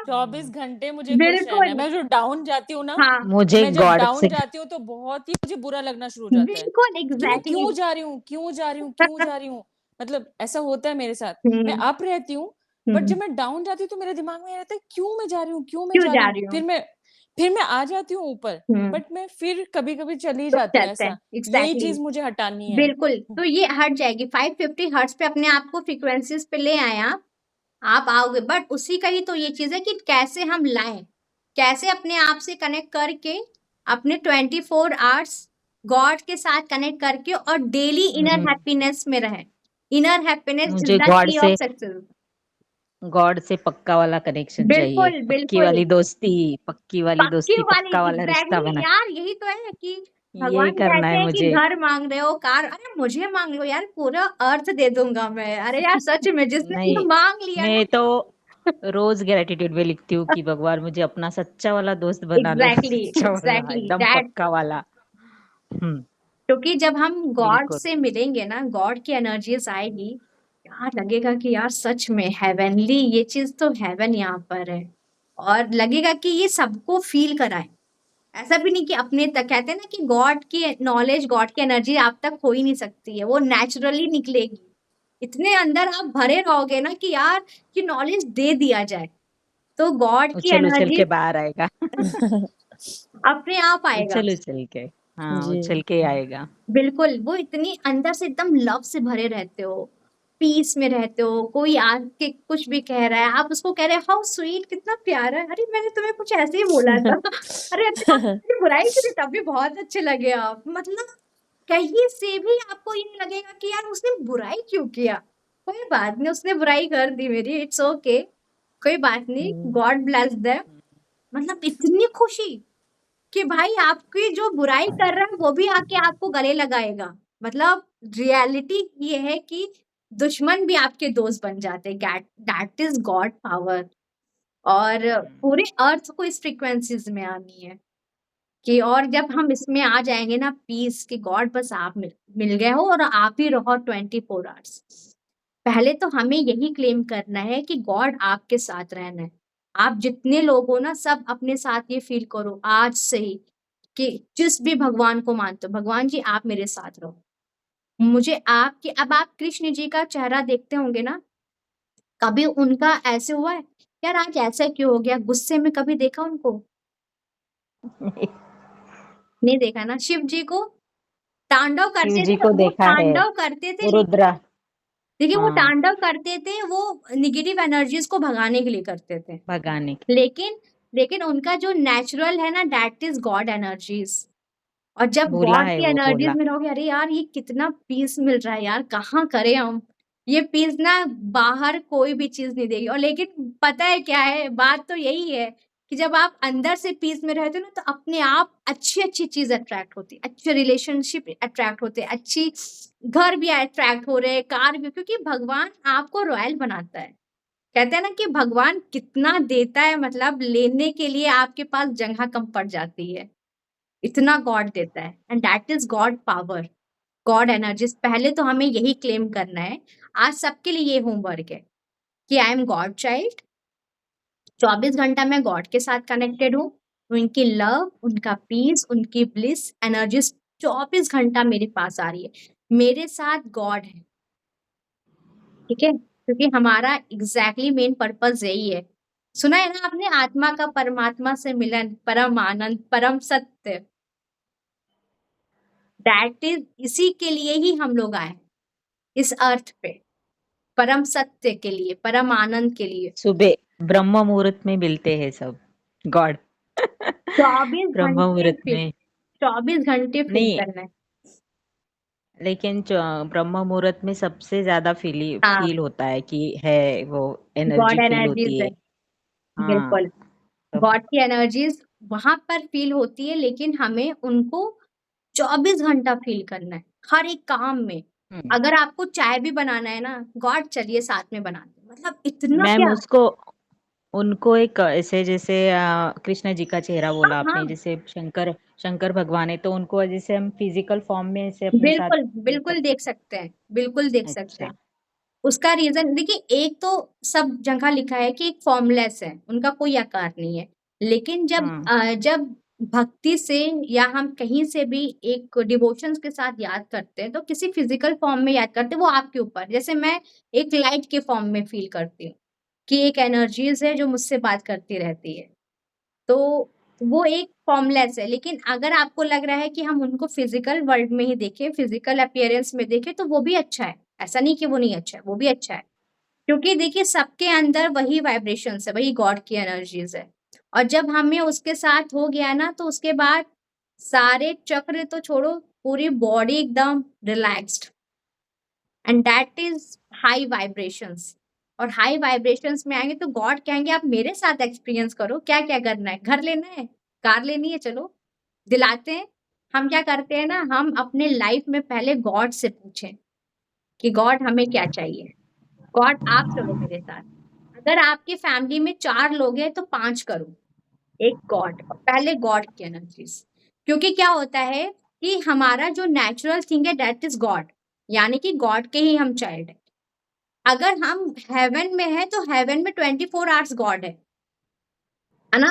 24 घंटे मुझे खुश रहना है। बिल्कुल। मैं जो डाउन जाती हूँ ना, हाँ मुझे मैं जब गॉड डाउन से जाती हूँ तो बहुत ही मुझे बुरा लगना शुरू हो जाता है बिल्कुल कि मैं एग्जैक्टली। क्यों जा रही हूँ, क्यों जा रही हूँ, क्यों जा रही हूँ। मतलब ऐसा होता है मेरे साथ। मैं हम्म अप रहती हूँ, बट जब हम्म, मैं डाउन जाती हूँ तो मेरे दिमाग में ये रहता है क्यों मैं जा रही हूँ, क्यों मैं क्यों जा रही जा हूँ। रही हूँ। फिर मैं आ जाती हूँ ऊपर, हम्म, बट मैं फिर कभी-कभी चली रुक जाती हूँ जाते हैं ऐसा। यही एग्जैक्टली। चीज़ मुझे हटानी है। बिल्कुल, तो ये हट जाएगी 550 हर्ट्ज पे, अपने आप को फ्रीक्वेंसीज पे ले आए आप आओगे। बट उसी का ही तो ये चीज है कि कैसे हम लाएं, कैसे अपने आप से कनेक्ट करके अपने 24 आवर्स गॉड के साथ कनेक्ट करके और डेली इनर हैप्पीनेस में रहे। इनर हैप्पीनेस इज मुझे the key of success. God से पक्का वाला कनेक्शन चाहिए, बिल्कुल पक्की बिल्कुल, वाली दोस्ती, पक्की वाली पक्की दोस्ती, वाली पक्का वाला रिश्ता एग्जैक्टली बना। यार, यही तो है कि यही भगवान करना कहते है हैं कि मुझे। घर मांग रहे हो, कार, अरे मुझे मांग लो यार, पूरा अर्थ दे दूंगा मैं। अरे यार सच में, जिसने ये नहीं, मांग लिया मैं ना। तो रोज ग्रेटिट्यूड में लिखती हूँ कि भगवान मुझे अपना सच्चा वाला दोस्त बना लो, एग्जैक्टली सच्चा वाला एग्जैक्टली एकदम दैट। पक्का वाला। हम्म। क्योंकि जब हम गॉड बिल्कुल। से मिलेंगे ना, गॉड की एनर्जीज आएगी, यार लगेगा कि यार सच में हेवनली, ये चीज तो हेवन यहाँ पर है। और लगेगा कि ये सबको फील कराए। ऐसा भी नहीं कि अपने तक, कहते हैं ना कि गॉड की नॉलेज, गॉड की एनर्जी आप तक हो ही नहीं सकती है, वो नेचुरली निकलेगी। इतने अंदर आप भरे रहोगे ना कि यार कि नॉलेज दे दिया जाए, तो गॉड की उछल उछल एनर्जी के बाहर आएगा। अपने आप आएगा। उछल उछल के, हाँ जी। उछल के आएगा। बिल्कुल, वो इतनी अंदर से एकदम लव से भरे रहते हो, पीस में रहते हो। कोई आके कुछ भी कह रहा है, आप उसको कह रहे हो हाउ स्वीट, कितना प्यारा है, अरे मैंने तुम्हें कुछ ऐसे ही बोला था। अरे अच्छा आपने बुराई की तब भी बहुत अच्छे लगे आप। मतलब कहीं से भी आपको ये नहीं लगेगा कि यार उसने बुराई क्यों किया। कोई बात नहीं, उसने बुराई कर दी मेरी, इट्स ओके, कोई बात नहीं, गॉड ब्लेस देम। मतलब इतनी खुशी कि भाई आपकी जो बुराई कर रहा है वो भी आके आपको गले लगाएगा। मतलब रियलिटी ये है कि दुश्मन भी आपके दोस्त बन जाते हैं। That is God power. और पूरे अर्थ को इस फ्रीक्वेंसीज में आनी है कि, और जब हम इसमें आ जाएंगे ना पीस, कि गॉड बस आप मिल गए हो और आप ही रहो 24 आवर्स। पहले तो हमें यही क्लेम करना है कि गॉड आपके साथ रहना है। आप जितने लोग हो ना, सब अपने साथ ये फील करो आज से ही कि जिस भी भगवान को मानते हो, भगवान जी आप मेरे साथ रहो। मुझे आपके, अब आप कृष्ण जी का चेहरा देखते होंगे ना, कभी उनका ऐसे हुआ है यार आज ऐसा क्यों हो गया, गुस्से में कभी देखा उनको? नहीं देखा ना। शिव जी को तांडव शिव करते जी थे, को वो देखा है, तांडव करते थे, लेकिन रुद्रा। देखिए वो हाँ, तांडव करते थे, वो निगेटिव एनर्जीज को भगाने के लिए करते थे। भगाने की। लेकिन लेकिन उनका जो नेचुरल है ना, दैट इज गॉड एनर्जीज। और जब बोला गॉड है की वो, एनर्जीज बोला। में रहोगे, अरे यार ये कितना पीस मिल रहा है यार, कहाँ करें हम। ये पीस ना बाहर कोई भी चीज नहीं देगी। और लेकिन पता है क्या है, बात तो यही है कि जब आप अंदर से पीस में रहते हो ना, तो अपने आप अच्छी अच्छी चीज अट्रैक्ट होती है, अच्छे रिलेशनशिप अट्रैक्ट होते हैं, अच्छी घर भी अट्रैक्ट हो रहे हैं, कार भी, क्योंकि भगवान आपको रॉयल बनाता है। कहते हैं ना कि भगवान कितना देता है, मतलब लेने के लिए आपके पास जगह कम पड़ जाती है, इतना गॉड देता है। And that is God power, God energies. पहले तो हमें यही क्लेम करना है। आज सबके लिए ये होमवर्क है कि आई एम गॉड चाइल्ड, 24 घंटा मैं गॉड के साथ कनेक्टेड हूँ। उनकी लव, उनका पीस, उनकी ब्लिस एनर्जीज 24 घंटा मेरे पास आ रही है, मेरे साथ गॉड है, ठीक है, क्योंकि हमारा एग्जैक्टली मेन पर्पस यही है। सुना है ना आपने, आत्मा का परमात्मा से मिलन, परम आनंद, परम सत्य, दैट इज, इसी के लिए ही हम लोग आए इस अर्थ पे, परम सत्य के लिए, परम आनंद के लिए। सुबह ब्रह्म मुहूर्त में मिलते हैं सब गॉड। 24 ब्रह्म घंटे मुहूर्त फील, में 24 घंटे फील नहीं, करना है। लेकिन ब्रह्म मुहूर्त में सबसे ज्यादा हाँ, फील होता है कि है वो एनर्जी गॉड फील एनर्जीज होती है, है। हाँ, बिल्कुल, तब गॉड की एनर्जीज वहां पर फील होती है, लेकिन हमें उनको 24 घंटा फील करना है हर एक काम में। हम्म, अगर आपको चाय भी बनाना है ना, गॉड चलिए साथ में बनाते हैं, मतलब इतना मैम प्यार। उसको उनको एक ऐसे जैसे कृष्ण जी का चेहरा हाँ बोला हाँ, आपने, जैसे शंकर शंकर भगवान है, तो उनको जैसे हम फिजिकल फॉर्म में ऐसे अपने साथ बिल्कुल देख बिल्कुल सकते। देख सकते हैं, बिल्कुल देख सकते अच्छा। हैं। उसका रीजन देखिए, एक तो सब जगह लिखा है कि एक फॉर्मलेस है, उनका कोई आकार नहीं है, लेकिन जब हाँ, जब भक्ति से या हम कहीं से भी एक डिवोशंस के साथ याद करते हैं, तो किसी फिजिकल फॉर्म में याद करते हैं, वो आपके ऊपर। जैसे मैं एक लाइट के फॉर्म में फील करती हूँ कि एक एनर्जीज है जो मुझसे बात करती रहती है, तो वो एक फॉर्मलेस है। लेकिन अगर आपको लग रहा है कि हम उनको फिजिकल वर्ल्ड में ही देखें, फिजिकल अपीयरेंस में देखें, तो वो भी अच्छा है, ऐसा नहीं कि वो नहीं अच्छा है, वो भी अच्छा है। क्योंकि देखिए सबके अंदर वही वाइब्रेशंस है, वही गॉड की एनर्जीज है, और जब हमें उसके साथ हो गया ना, तो उसके बाद सारे चक्र तो छोड़ो, पूरी बॉडी एकदम relaxed, and that is high vibrations. और हाई वाइब्रेशंस में आएंगे तो गॉड कहेंगे आप मेरे साथ एक्सपीरियंस करो, क्या क्या करना है, घर लेना है, कार लेनी है, चलो दिलाते हैं। हम क्या करते हैं ना, हम अपने लाइफ में पहले गॉड से पूछें कि गॉड हमें क्या चाहिए, गॉड आप चलो मेरे साथ। अगर आपकी फैमिली में 4 लोग हैं तो 5 करो, एक गॉड, पहले गॉड की एनर्जीज। क्योंकि क्या होता है कि हमारा जो नेचुरल थिंग है दैट इज गॉड, यानी कि गॉड के ही हम चाइल्ड है। अगर हम हेवन में है तो हेवन में 24 आवर्स गॉड है ना।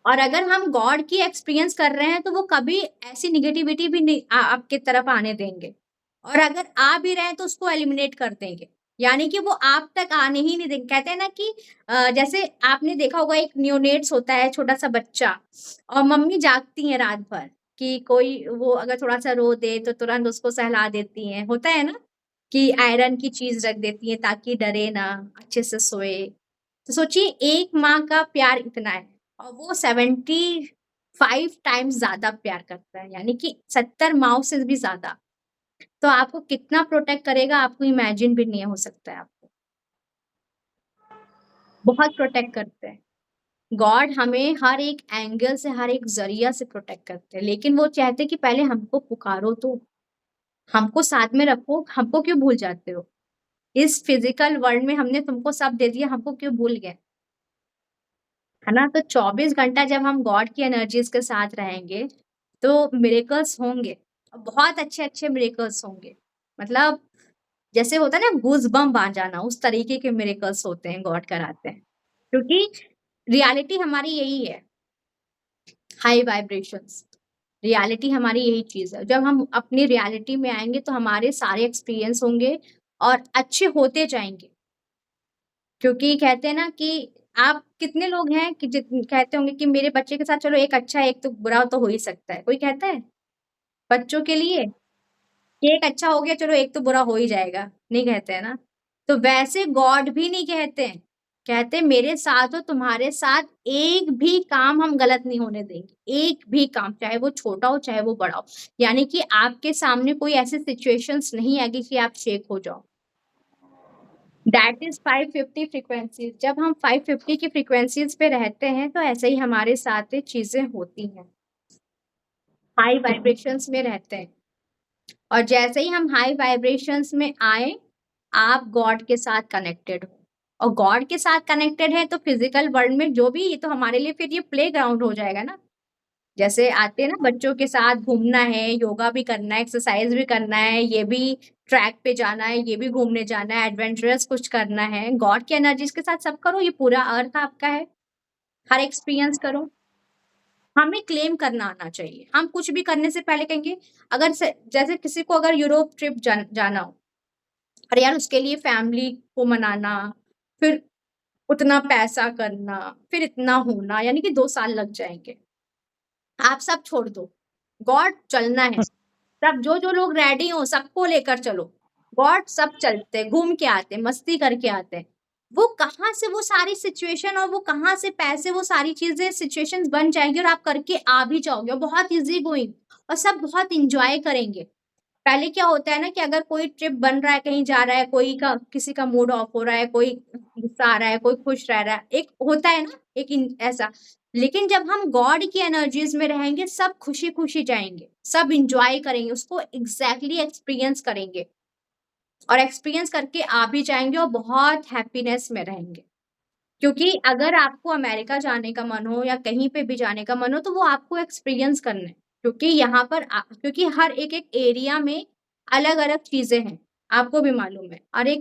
और अगर हम गॉड की एक्सपीरियंस कर रहे हैं तो वो कभी ऐसी निगेटिविटी भी नहीं आपके तरफ आने देंगे, और अगर आ भी रहे हैं तो उसको एलिमिनेट कर देंगे, यानी कि वो आप तक आने ही नहीं देंगे। कहते हैं ना कि जैसे आपने देखा होगा, एक नियोनेट्स होता है, छोटा सा बच्चा, और मम्मी जागती है रात भर कि कोई वो अगर थोड़ा सा रो दे तो तुरंत उसको सहला देती हैं, होता है ना, कि आयरन की चीज रख देती है ताकि डरे ना, अच्छे से सोए। तो सोचिए एक माँ का प्यार इतना है, और वो 75 टाइम्स ज्यादा प्यार करता है, यानी कि 70 माओ से भी ज्यादा। तो आपको कितना प्रोटेक्ट करेगा, आपको इमेजिन भी नहीं हो सकता है। आपको बहुत प्रोटेक्ट करते हैं गॉड, हमें हर एक एंगल से, हर एक जरिया से प्रोटेक्ट करते हैं, लेकिन वो चाहते हैं कि पहले हमको पुकारो, तो हमको साथ में रखो, हमको क्यों भूल जाते हो? इस फिजिकल वर्ल्ड में हमने तुमको सब दे दिया, हमको क्यों भूल गए, है ना। तो 24 घंटा जब हम गॉड की एनर्जीज के साथ रहेंगे तो मिरेकल्स होंगे, और बहुत अच्छे अच्छे मिरेकल्स होंगे। मतलब जैसे होता है ना गूज बम आ जाना, उस तरीके के मिरेकल्स होते हैं, गॉड कराते हैं। क्योंकि रियलिटी हमारी यही है, हाई वाइब्रेशंस। रियलिटी हमारी यही चीज है, जब हम अपनी रियलिटी में आएंगे तो हमारे सारे एक्सपीरियंस होंगे और अच्छे होते जाएंगे। क्योंकि कहते हैं ना कि आप कितने लोग हैं कि कहते होंगे कि मेरे बच्चे के साथ चलो एक अच्छा है, एक तो बुरा तो हो ही सकता है, कोई कहता है बच्चों के लिए कि एक अच्छा हो गया, चलो एक तो बुरा हो ही जाएगा, नहीं कहते हैं ना। तो वैसे गॉड भी नहीं कहते हैं, कहते मेरे साथ हो, तुम्हारे साथ एक भी काम हम गलत नहीं होने देंगे, एक भी काम, चाहे वो छोटा हो चाहे वो बड़ा हो। यानी कि आपके सामने कोई ऐसी सिचुएशंस नहीं आएगी कि आप शेक हो जाओ। That is 550 frequencies. जब हम 550 की फ्रीक्वेंसीज पे रहते हैं तो ऐसे ही हमारे साथ ये चीजें होती हैं, हाई वाइब्रेशंस में रहते हैं। और जैसे ही हम हाई वाइब्रेशंस में आए, आप गॉड के साथ कनेक्टेड हो, और गॉड के साथ कनेक्टेड है तो फिजिकल वर्ल्ड में जो भी, ये तो हमारे लिए फिर ये प्ले ग्राउंड हो जाएगा ना। जैसे आते हैं ना बच्चों के साथ घूमना है, योगा भी करना है, एक्सरसाइज भी करना है, ये भी ट्रैक पे जाना है, ये भी घूमने जाना है, एडवेंचरस कुछ करना है, गॉड की एनर्जीज के साथ सब करो। ये पूरा अर्थ आपका है, हर एक्सपीरियंस करो। हमें क्लेम करना आना चाहिए। हम कुछ भी करने से पहले कहेंगे, अगर जैसे किसी को अगर यूरोप ट्रिप जाना हो, अरे यार उसके लिए फैमिली को मनाना, फिर उतना पैसा करना, फिर इतना होना, यानी कि 2 साल लग जाएंगे। आप सब छोड़ दो, गॉड चलना है। सब जो लोग रेडी हो सबको लेकर चलो, गॉड सब चलते, घूम के आते, मस्ती करके आते। वो कहाँ से वो सारी सिचुएशन और वो कहाँ से पैसे, वो सारी चीजें सिचुएशंस बन जाएंगी और आप करके आ भी जाओगे, और बहुत इजी गोइंग, और सब बहुत इंजॉय करेंगे। पहले क्या होता है ना कि अगर कोई ट्रिप बन रहा है, कहीं जा रहा है, किसी का मूड ऑफ हो रहा है, कोई गुस्सा आ रहा है, कोई खुश रह रहा है, एक होता है ना ऐसा। लेकिन जब हम गॉड की एनर्जीज में रहेंगे, सब खुशी खुशी जाएंगे, सब इंजॉय करेंगे, उसको एग्जैक्टली एक्सपीरियंस करेंगे, और एक्सपीरियंस करके आ भी जाएंगे और बहुत हैप्पीनेस में रहेंगे। क्योंकि अगर आपको अमेरिका जाने का मन हो या कहीं पे भी जाने का मन हो, तो वो आपको एक्सपीरियंस करना है। क्योंकि यहाँ पर क्योंकि हर एक एरिया में अलग अलग चीजें हैं, आपको भी मालूम है। और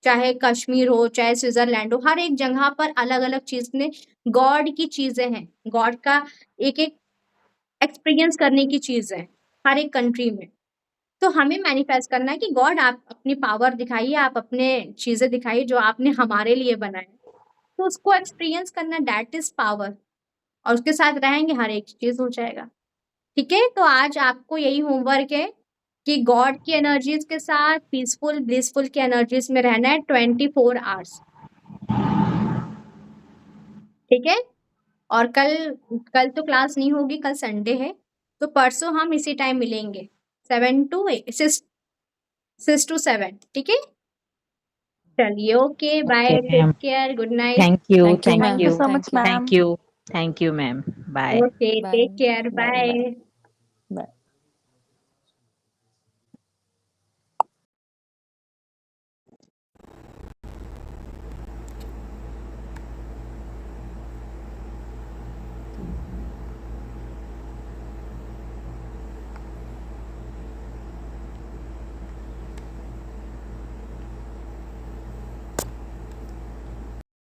चाहे कश्मीर हो, चाहे स्विट्जरलैंड हो, हर एक जगह पर अलग अलग चीज में गॉड की चीजें हैं, गॉड का एक एक्सपीरियंस करने की चीज है हर एक कंट्री में। तो हमें मैनिफेस्ट करना है कि गॉड आप अपनी पावर दिखाइए, आप अपने चीजें दिखाइए जो आपने हमारे लिए बनाए, तो उसको एक्सपीरियंस करना, दैट इज पावर। और उसके साथ रहेंगे, हर एक चीज हो जाएगा। ठीक है, तो आज आपको यही होमवर्क है कि गॉड की एनर्जीज के साथ पीसफुल ब्लिसफुल की एनर्जीज में रहना है 24 आवर्स। ठीक है, और कल तो क्लास नहीं होगी, कल संडे है, तो परसों हम इसी टाइम मिलेंगे 6 to 7। ठीक है, चलिए, okay, bye, Okay, take ma'am. Care, good night. Thank you. Thank you, Thank ma'am. Thank you you. so much, Thank you. ma'am. Thank you. Thank you, ma'am. Bye. Okay, Bye. take care, Bye. bye. Bye.